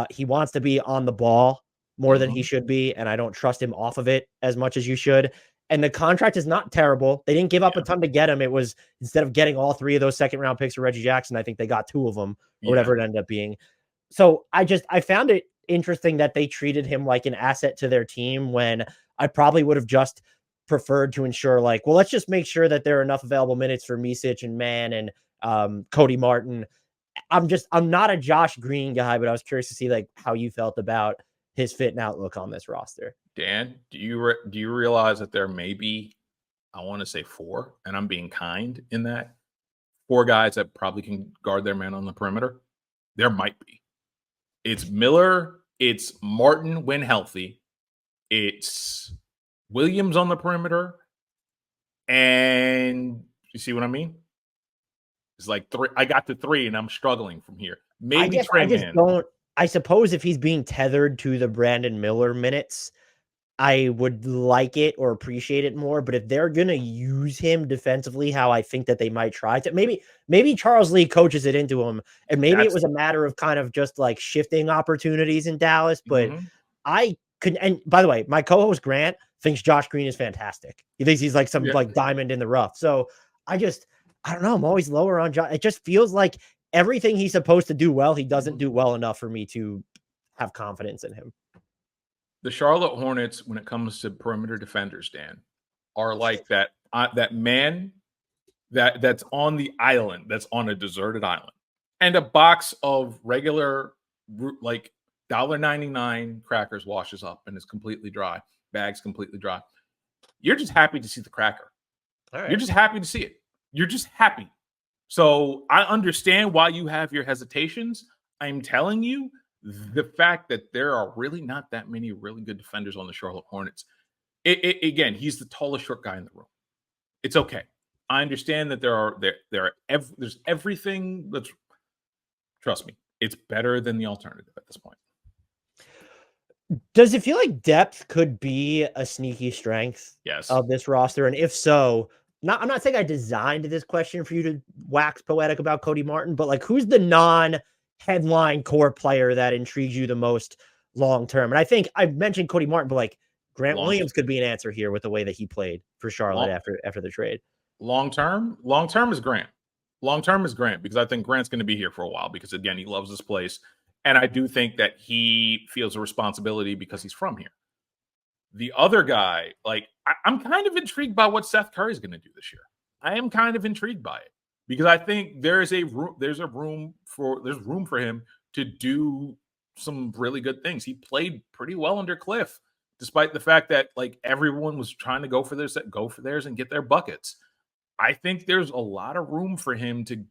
he wants to be on the ball more than he Mhm. should be. And I don't trust him off of it as much as you should. And the contract is not terrible. They didn't give up a Yeah. ton to get him. It was, instead of getting all three of those second round picks for Reggie Jackson, I think they got two of them or Yeah. whatever it ended up being. So I found it interesting that they treated him like an asset to their team, when I probably would have just preferred to ensure, like, well, let's just make sure that there are enough available minutes for Micic and Mann and Cody Martin. I'm not a Josh Green guy, but I was curious to see like how you felt about his fit and outlook on this roster. Dan, do you realize that there may be, I want to say four, and I'm being kind in that, four guys that probably can guard their man on the perimeter? There might be. It's Miller, it's Martin when healthy, it's Williams on the perimeter, and you see what I mean? It's like three. I got to three, and I'm struggling from here. I Maybe guess Trey I just Man. don't. I suppose if he's being tethered to the Brandon Miller minutes, I would like it or appreciate it more. But if they're gonna use him defensively, how I think that they might try to, maybe Charles Lee coaches it into him, and maybe it That's was a matter of kind of just like shifting opportunities in Dallas. But mhm. I could, and by the way, my co-host Grant thinks Josh Green is fantastic. He thinks he's like some Yeah. like diamond in the rough. So I don't know. I'm always lower on Josh. It just feels like everything he's supposed to do well, he doesn't Mhm. do well enough for me to have confidence in him. The Charlotte Hornets, when it comes to perimeter defenders, Dan, are like that man that's on the island, that's on a deserted island, and a box of regular like $1.99 crackers washes up and is completely dry. Bag's completely dry. You're just happy to see the cracker. All You're right. just happy to see it. You're just happy. So I understand why you have your hesitations. I'm telling you, the fact that there are really not that many really good defenders on the Charlotte Hornets. Again, he's the tallest short guy in the room. It's okay. I understand that there's everything that's, trust me, it's better than the alternative at this point. Does it feel like depth could be a sneaky strength Yes. of this roster? And if so, I'm not saying I designed this question for you to wax poetic about Cody Martin, but like who's the non-headline core player that intrigues you the most long term? And I think I mentioned Cody Martin, but like Grant Long Williams could be an answer here with the way that he played for Charlotte long after the trade. long term is Grant. Long term is Grant, because I think Grant's going to be here for a while, because again, he loves this place, and I do think that he feels a responsibility because he's from here. The other guy, like I'm kind of intrigued by what Seth Curry is going to do this year. I am kind of intrigued by it, because I think there's room for him to do some really good things. He played pretty well under Cliff, despite the fact that like everyone was trying to go for theirs and get their buckets. I think there's a lot of room for him to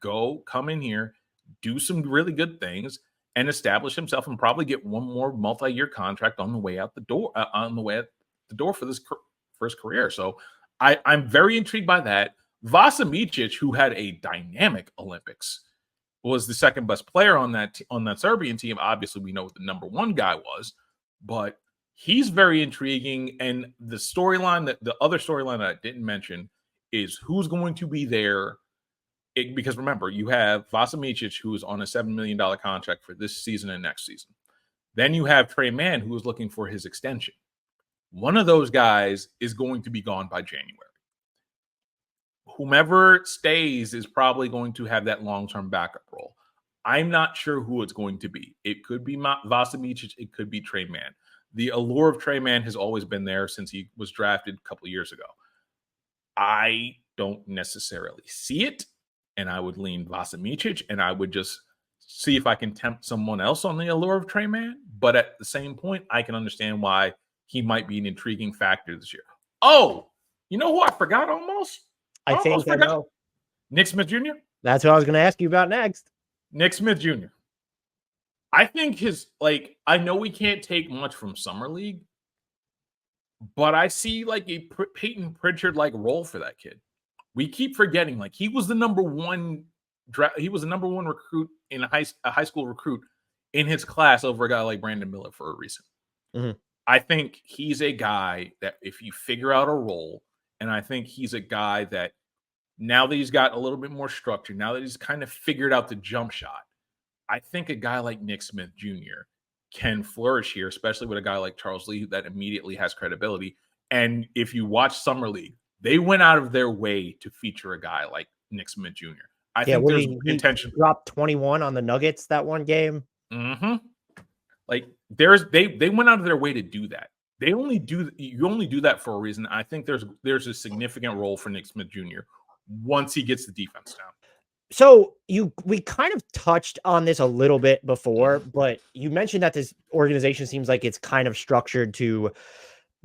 come in here, do some really good things, and establish himself, and probably get one more multi-year contract on the way out the door, for his career. So I'm very intrigued by that. Vasa Micic, who had a dynamic Olympics, was the second best player on that Serbian team. Obviously, we know what the number one guy was, but he's very intriguing. And the other storyline that I didn't mention is who's going to be there. Because remember, you have Vasa Micic, who is on a $7 million contract for this season and next season. Then you have Trey Mann, who is looking for his extension. One of those guys is going to be gone by January. Whomever stays is probably going to have that long-term backup role. I'm not sure who it's going to be. It could be Vasa Micic. It could be Trey Mann. The allure of Trey Mann has always been there since he was drafted a couple of years ago. I don't necessarily see it, and I would lean Vasa Micic, and I would just see if I can tempt someone else on the allure of Trey Mann. But at the same point, I can understand why he might be an intriguing factor this year. Oh, you know who I forgot almost? I think I know. Nick Smith Jr.? That's what I was going to ask you about next. Nick Smith Jr. I think I know we can't take much from Summer League, but I see like a Peyton Pritchard-like role for that kid. We keep forgetting, like he was the number one recruit in a high school recruit in his class over a guy like Brandon Miller for a reason. Mm-hmm. I think he's a guy that if you figure out a role, and I think he's a guy that now that he's got a little bit more structure, now that he's kind of figured out the jump shot, I think a guy like Nick Smith Jr. can flourish here, especially with a guy like Charles Lee that immediately has credibility. And if you watch Summer League, they went out of their way to feature a guy like Nick Smith Jr. I think there's intention. Dropped 21 on the Nuggets that one game. Mm-hmm. Like they went out of their way to do that. You only do that for a reason. I think there's a significant role for Nick Smith Jr. once he gets the defense down. So we kind of touched on this a little bit before, but you mentioned that this organization seems like it's kind of structured to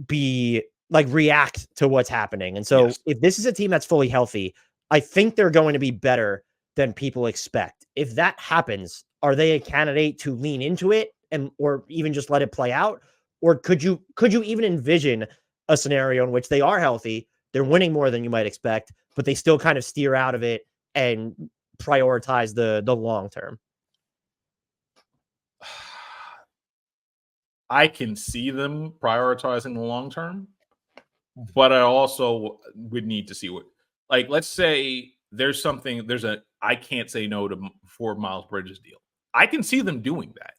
be like react to what's happening. And so if this is a team that's fully healthy, I think they're going to be better than people expect. If that happens, are they a candidate to lean into it or even just let it play out? Or could you even envision a scenario in which they are healthy, they're winning more than you might expect, but they still kind of steer out of it and prioritize the long term? I can see them prioritizing the long term, but I also would need to see what, like, let's say I can't say no to for Miles Bridges deal. I can see them doing that.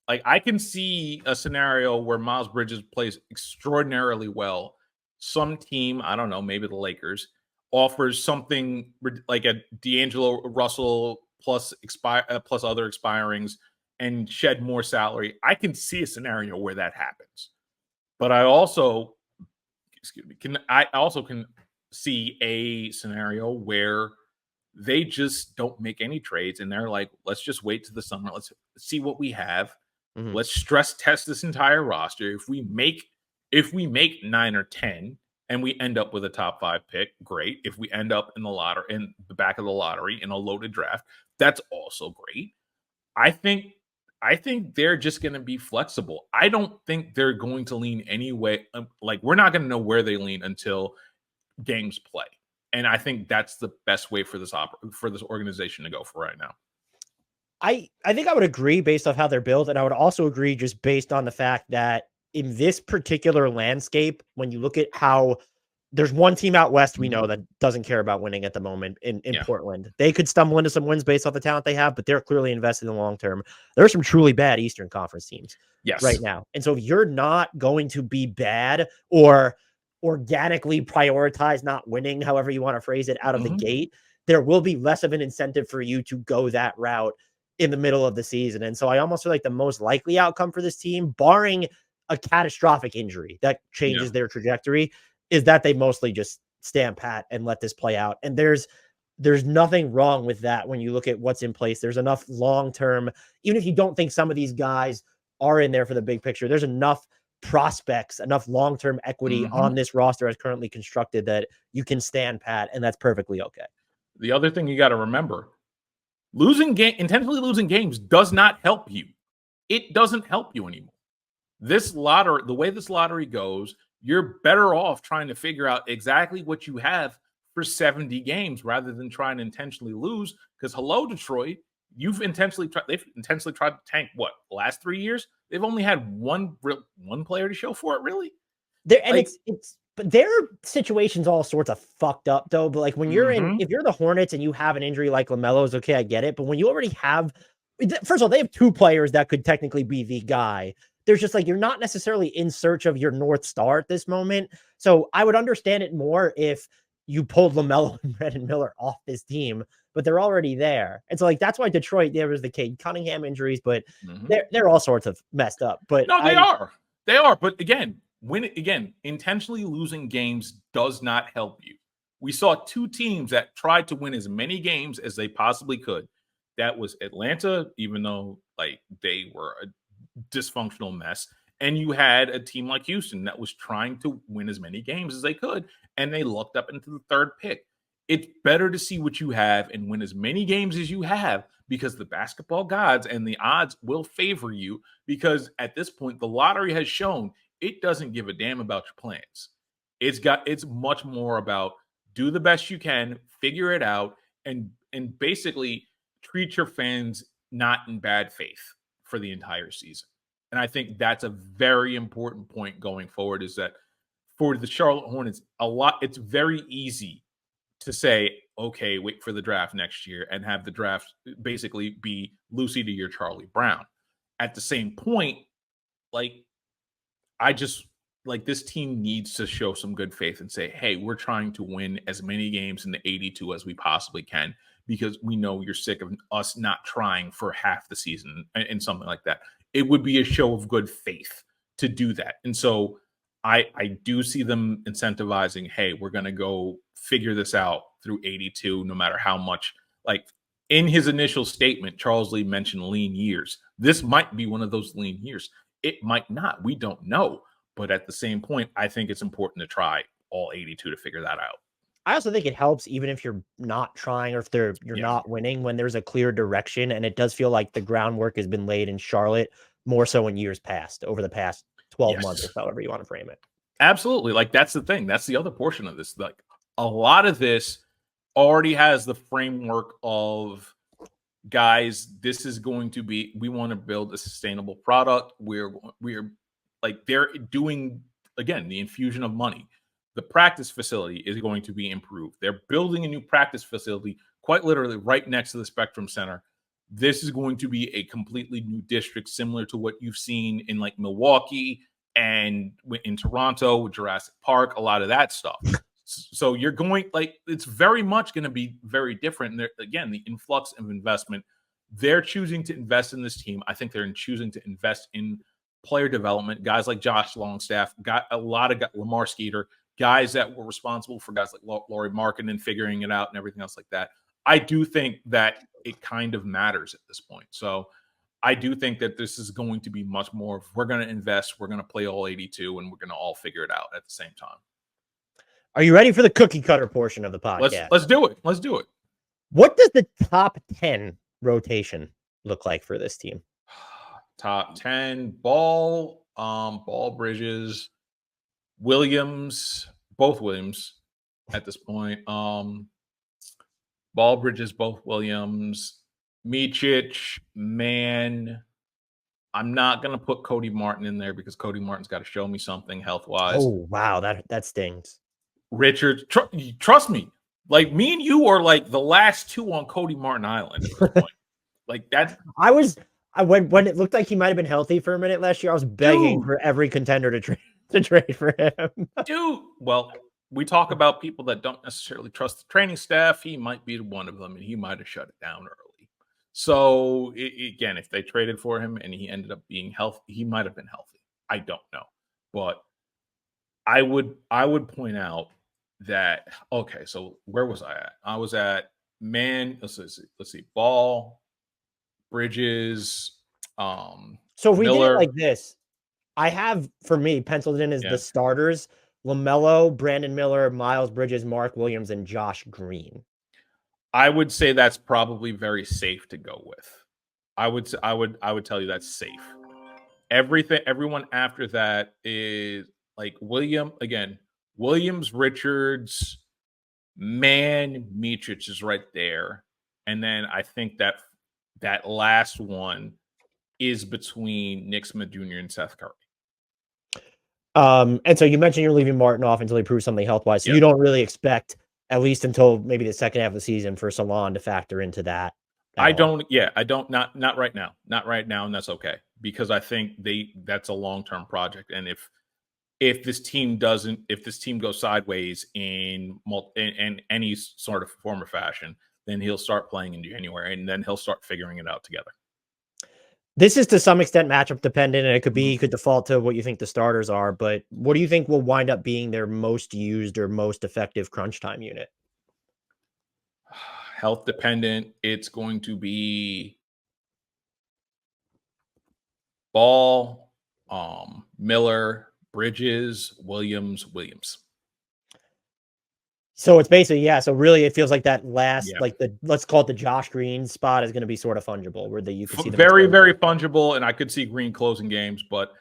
Like, I can see a scenario where Miles Bridges plays extraordinarily well. Some team, I don't know, maybe the Lakers, offers something like a D'Angelo Russell plus other expirings and shed more salary. I can see a scenario where that happens. But I also can see a scenario where they just don't make any trades and they're like, let's just wait to the summer. Let's see what we have. Mm-hmm. Let's stress test this entire roster. If we make 9 or 10 and we end up with a top 5 pick, great. If we end up in the back of the lottery in a loaded draft, that's also great. I think they're just going to be flexible. I don't think they're going to lean any way. Like, we're not going to know where they lean until games play. And I think that's the best way for this organization to go for right now. I think I would agree based off how they're built. And I would also agree just based on the fact that in this particular landscape, when you look at how there's one team out west we know that doesn't care about winning at the moment in Portland. They could stumble into some wins based off the talent they have, but they're clearly invested in the long term. There are some truly bad Eastern Conference teams right now. And so if you're not going to be bad or organically prioritize not winning, however you want to phrase it, out of the gate, there will be less of an incentive for you to go that route in the middle of the season. And so I almost feel like the most likely outcome for this team, barring a catastrophic injury that changes their trajectory, is that they mostly just stand pat and let this play out. And there's nothing wrong with that when you look at what's in place. There's enough long-term, even if you don't think some of these guys are in there for the big picture, there's enough prospects, enough long-term equity on this roster as currently constructed that you can stand pat, and that's perfectly okay. The other thing you got to remember, intentionally losing games does not help you. It doesn't help you anymore. The way this lottery goes, you're better off trying to figure out exactly what you have for 70 games rather than trying to intentionally lose. Because hello, Detroit, they've intentionally tried to tank the last 3 years? They've only had one player to show for it, really. But their situation's all sorts of fucked up though. But like when you're if you're the Hornets and you have an injury like LaMelo's, okay, I get it. But when you already have, first of all, they have 2 players that could technically be the guy. there's just like, you're not necessarily in search of your North Star at this moment. So I would understand it more if you pulled LaMelo and Brandon Miller off this team, but they're already there. And so like, that's why Detroit, there was the Cade Cunningham injuries, but they're all sorts of messed up. But no, they are. But again, intentionally losing games does not help you. We saw two teams that tried to win as many games as they possibly could. That was Atlanta, even though like they were a dysfunctional mess. And you had a team like Houston that was trying to win as many games as they could, and they lucked up into the third pick. It's better to see what you have and win as many games as you have, because the basketball gods and the odds will favor you, because at this point, the lottery has shown it doesn't give a damn about your plans. It's much more about do the best you can, figure it out, and basically treat your fans not in bad faith for the entire season. And I think that's a very important point going forward, is that for the Charlotte Hornets, it's very easy to say, okay, wait for the draft next year and have the draft basically be Lucy to your Charlie Brown. At the same point, this team needs to show some good faith and say, hey, we're trying to win as many games in the 82 as we possibly can, because we know you're sick of us not trying for half the season and something like that. It would be a show of good faith to do that. And so I do see them incentivizing, hey, we're going to go figure this out through 82, no matter how much. Like in his initial statement, Charles Lee mentioned lean years. This might be one of those lean years. It might not. We don't know. But at the same point, I think it's important to try all 82 to figure that out. I also think it helps even if you're not trying, or if you're not winning, when there's a clear direction. And it does feel like the groundwork has been laid in Charlotte more so in years past, over the past 12 months, or however you want to frame it. Absolutely. Like that's the thing. That's the other portion of this. Like a lot of this already has the framework of, guys, this is going to be, we want to build a sustainable product. We're like, they're doing, again, the infusion of money. The practice facility is going to be improved. They're building a new practice facility quite literally right next to the Spectrum Center. This is going to be a completely new district, similar to what you've seen in like Milwaukee and in Toronto, Jurassic Park, a lot of that stuff. So you're going, like, it's very much going to be very different. And again, the influx of investment, they're choosing to invest in this team. I think they're choosing to invest in player development, guys like Josh Longstaff, got a lot of Lamar Skeeter, guys that were responsible for guys like Lauri Markkanen and figuring it out and everything else like that. I do think that it kind of matters at this point. So I do think that this is going to be much more of, we're going to invest, we're going to play all 82, and we're going to all figure it out at the same time. Are you ready for the cookie cutter portion of the podcast? Let's do it. Let's do it. What does the top 10 rotation look like for this team? Top 10, Ball, Bridges, Williams, both Williams at this point. Ball, Bridges, both Williams, Micic, man. I'm not going to put Cody Martin in there because Cody Martin's got to show me something health-wise. Oh, wow. That stings. Richard, trust me. Like, me and you are like the last two on Cody Martin Island at this point. Like that. When it looked like he might have been healthy for a minute last year, I was begging for every contender to trade for him. Dude, well, we talk about people that don't necessarily trust the training staff. He might be one of them, and he might have shut it down early. So again, if they traded for him and he ended up being healthy, he might have been healthy. I don't know, but I would point out that, okay, so where was I at? I was at, let's see, Ball, Bridges, so if we Miller. did it like this, I have, for me, penciled in as the starters: LaMelo, Brandon Miller, Miles Bridges, Mark Williams, and Josh Green. I would say that's probably very safe to go with. I would tell you that's safe. Everyone after that is like Williams, Richards, Micic is right there. And then I think that last one is between Nick Smith Jr. and Seth Curry. And so you mentioned you're leaving Martin off until he proves something health-wise. So you don't really expect, at least until maybe the second half of the season, for Salaun to factor into that. Not right now. Not right now, and that's okay. because I think that's a long-term project. And if this team goes sideways in any sort of form or fashion, then he'll start playing in January, and then he'll start figuring it out together. This is to some extent matchup dependent, and it could be Mhm. you could default to what you think the starters are. But what do you think will wind up being their most used or most effective crunch time unit? Health dependent. It's going to be Ball, Miller, Bridges, Williams. So it's basically, yeah. So really, it feels like that last, Yeah. like let's call it the Josh Green spot is going to be sort of fungible, where you could see them Very, exposed. very fungible, and I could see Green closing games, but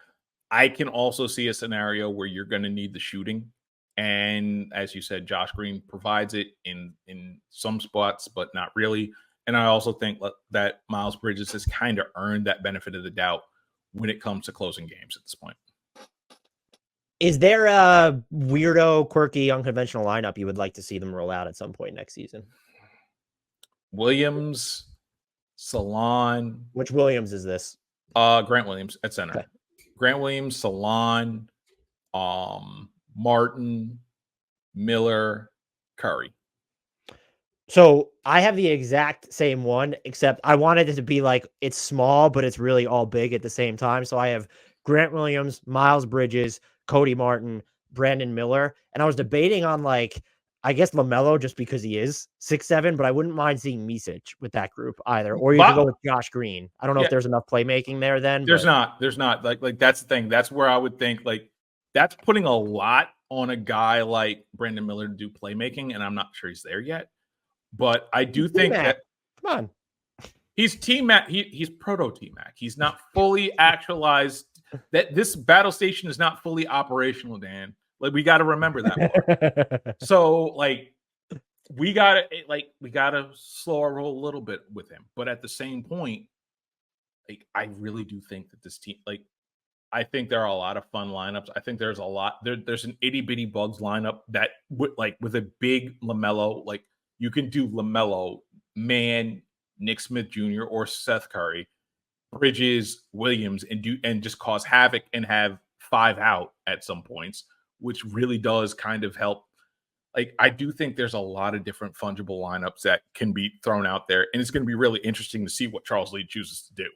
I can also see a scenario where you're going to need the shooting, and as you said, Josh Green provides it in some spots, but not really. And I also think that Miles Bridges has kind of earned that benefit of the doubt when it comes to closing games at this point. Is there a weirdo, quirky, unconventional lineup you would like to see them roll out at some point next season? Williams, Salaun. Which Williams is this? Grant Williams at center. Okay. Grant Williams, Salaun, Martin, Miller, Curry. So I have the exact same one, except I wanted it to be like it's small, but it's really all big at the same time. So I have Grant Williams, Miles Bridges, Cody Martin, Brandon Miller, and I was debating on like I guess LaMelo just because he is 6'7", but I wouldn't mind seeing Misic with that group either. Or you could go with Josh Green. I don't know if there's enough playmaking there then. There's not. Like that's the thing. That's where I would think like that's putting a lot on a guy like Brandon Miller to do playmaking, and I'm not sure he's there yet. But I do think that come on. He's T-Mac. He's proto T-Mac. He's not fully actualized. That this battle station is not fully operational, Dan. Like we got to remember that part. So like we gotta slow our roll a little bit with him. But at the same point, like I really do think that this team, like I think there are a lot of fun lineups. I think there's a lot. There's an itty bitty bugs lineup that with a big LaMelo. Like you can do LaMelo, Man, Nick Smith Jr. or Seth Curry, Bridges, Williams, and just cause havoc and have 5 out at some points, which really does kind of help. Like I do think there's a lot of different fungible lineups that can be thrown out there, and it's going to be really interesting to see what Charles Lee chooses to do.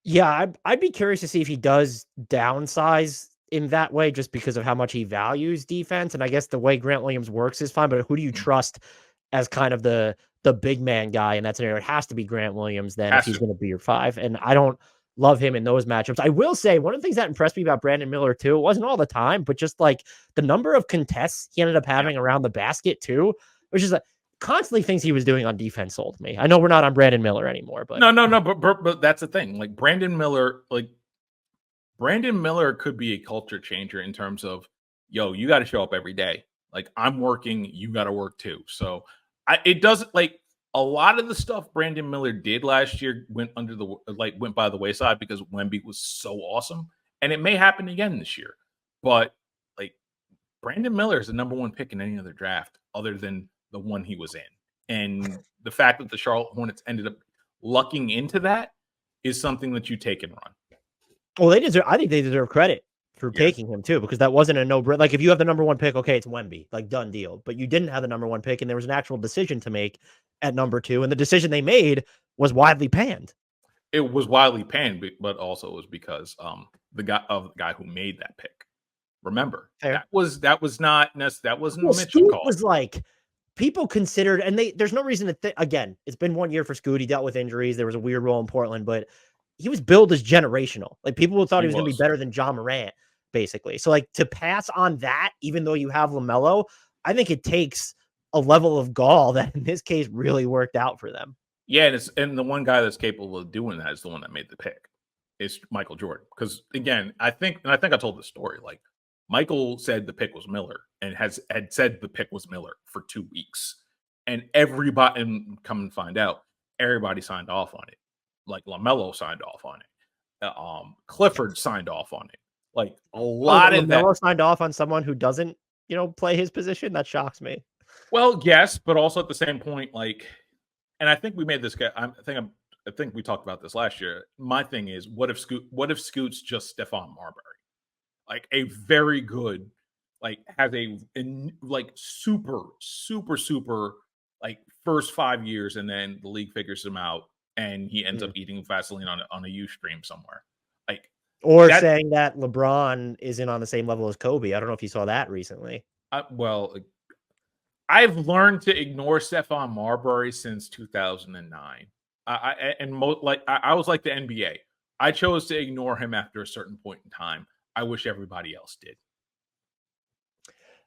Yeah, I'd be curious to see if he does downsize in that way, just because of how much he values defense. And I guess the way Grant Williams works is fine, but who do you trust as kind of the big man guy in that scenario? It has to be Grant Williams then if he's going to be your 5. And I don't love him in those matchups. I will say one of the things that impressed me about Brandon Miller too, it wasn't all the time, but just like the number of contests he ended up having around the basket too, which is constantly things he was doing on defense sold me. I know we're not on Brandon Miller anymore, but no, but that's the thing. Like Brandon Miller could be a culture changer in terms of, yo, you got to show up every day. Like I'm working, you got to work too. So it doesn't like a lot of the stuff Brandon Miller did last year went by the wayside because Wemby was so awesome, and it may happen again this year. But like Brandon Miller is the number 1 pick in any other draft other than the one he was in, and the fact that the Charlotte Hornets ended up lucking into that is something that you take and run. Well, I think they deserve credit for taking him too, because that wasn't a no-brainer. Like if you have the number 1 pick, okay, it's Wemby, like done deal. But you didn't have the number 1 pick, and there was an actual decision to make at number 2, and the decision they made was widely panned. It was widely panned, but also it was because the guy who made that pick. Remember, that wasn't Mitchell call. Was like people considered, and there's no reason to again, it's been 1 year for Scoot. He dealt with injuries. There was a weird role in Portland, but he was billed as generational. Like people thought he was going to be better than John Morant, basically. So like to pass on that, even though you have LaMelo, I think it takes a level of gall that in this case really worked out for them. Yeah, and the one guy that's capable of doing that is the one that made the pick. It's Michael Jordan. Because again, I think I told this story. Like Michael said the pick was Miller and had said the pick was Miller for 2 weeks. And everybody, and come and find out, everybody signed off on it. Like LaMelo signed off on it. Clifford signed off on it. Like a lot of LaMelo signed off on someone who doesn't, play his position. That shocks me. Well, yes, but also at the same point, like, and I think we made this guy. I think I think we talked about this last year. My thing is, what if Scoot's just Stephon Marbury, like a very good, like has like super like first 5 years, and then the league figures him out, and he ends up eating Vaseline on a Ustream somewhere, like or that. saying that LeBron isn't on the same level as Kobe. I don't know if you saw that recently. Well, I've learned to ignore Stephon Marbury since 2009. I was like the NBA. I chose to ignore him after a certain point in time. I wish everybody else did.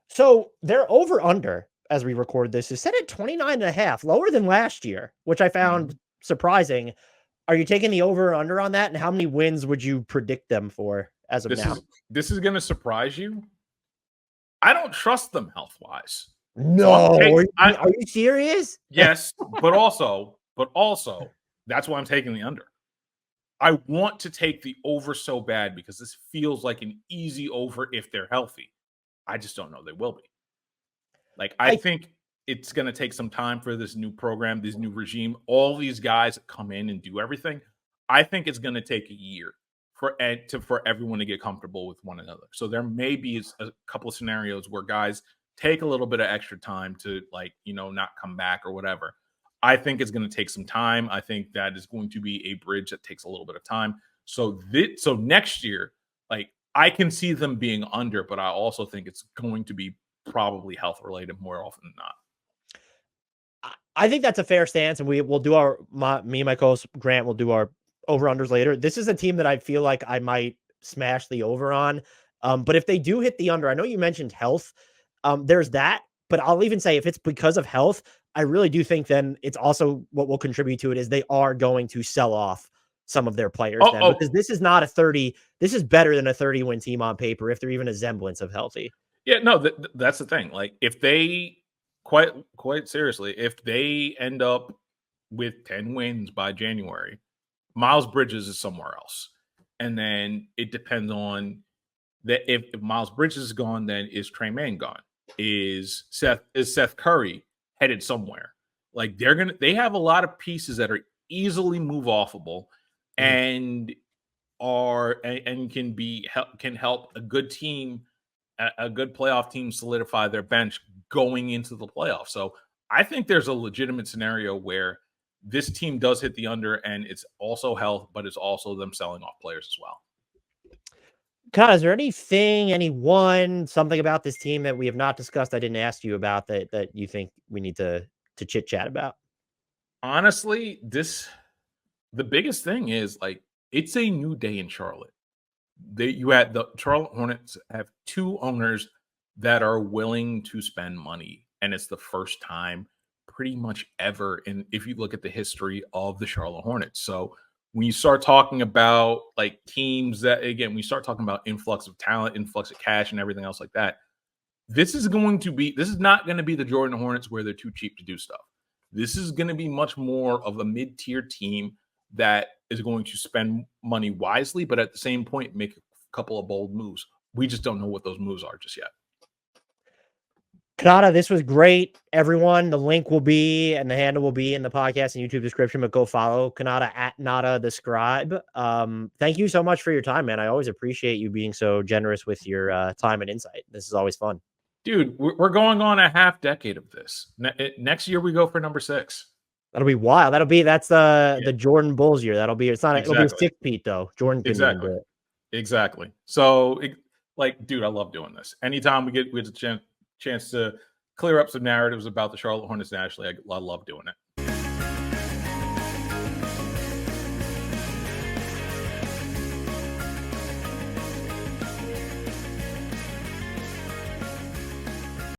So they're over under as we record this is set at 29.5, lower than last year, which I found surprising. Are you taking the over or under on that? And how many wins would you predict them for as of now? This is going to surprise you. I don't trust them health wise. No, are you serious? Yes, but also, that's why I'm taking the under. I want to take the over so bad because this feels like an easy over if they're healthy. I just don't know they will be. Like, I think it's going to take some time for this new program, this new regime, all these guys that come in and do everything. I think it's going to take a year for everyone to get comfortable with one another. So there may be a couple of scenarios where guys take a little bit of extra time to, like, not come back or whatever. I think it's going to take some time. I think that is going to be a bridge that takes a little bit of time. So next year, like, I can see them being under, but I also think it's going to be probably health related more often than not. I think that's a fair stance, and we'll do me and my co-host Grant will do our over-unders later. This is a team that I feel like I might smash the over on. But if they do hit the under, I know you mentioned health. There's that, but I'll even say if it's because of health, I really do think then it's also what will contribute to it is they are going to sell off some of their players because this is not a 30. This is better than a 30-win team on paper if they're even a semblance of healthy. Yeah, no, that's the thing. Like, if they quite seriously, if they end up with 10 wins by January, Miles Bridges is somewhere else. And then it depends on that. If Miles Bridges is gone, then is Trey Mann gone? Is Seth Curry headed somewhere? Like, they have a lot of pieces that are easily move offable and can help a good team, a good playoff team solidify their bench going into the playoffs. So I think there's a legitimate scenario where this team does hit the under, and it's also health, but it's also them selling off players as well. God, is there something about this team that we have not discussed I didn't ask you about that you think we need to chit chat about? Honestly, the biggest thing is, like, it's a new day in Charlotte. The Charlotte Hornets have two owners that are willing to spend money, and it's the first time pretty much ever if you look at the history of the Charlotte Hornets. So when you start talking about, like, teams that, again, we start talking about influx of talent, influx of cash, and everything else like that, this is not going to be the Jordan Hornets where they're too cheap to do stuff. This is going to be much more of a mid-tier team that is going to spend money wisely, but at the same point, make a couple of bold moves. We just don't know what those moves are just yet. Kanata, this was great, everyone. The link will be and the handle will be in the podcast and YouTube description, but go follow Kanata at Nada the Scribe. Thank you so much for your time, man. I always appreciate you being so generous with your time and insight. This is always fun. Dude, we're going on a half decade of this. Next year we go for number 6. That'll be wild. That's the Jordan Bulls year. It'll be a 6-peat though. Jordan can do it. Exactly. So, dude, I love doing this. Anytime we get a chance to clear up some narratives about the Charlotte Hornets nationally, I love doing it.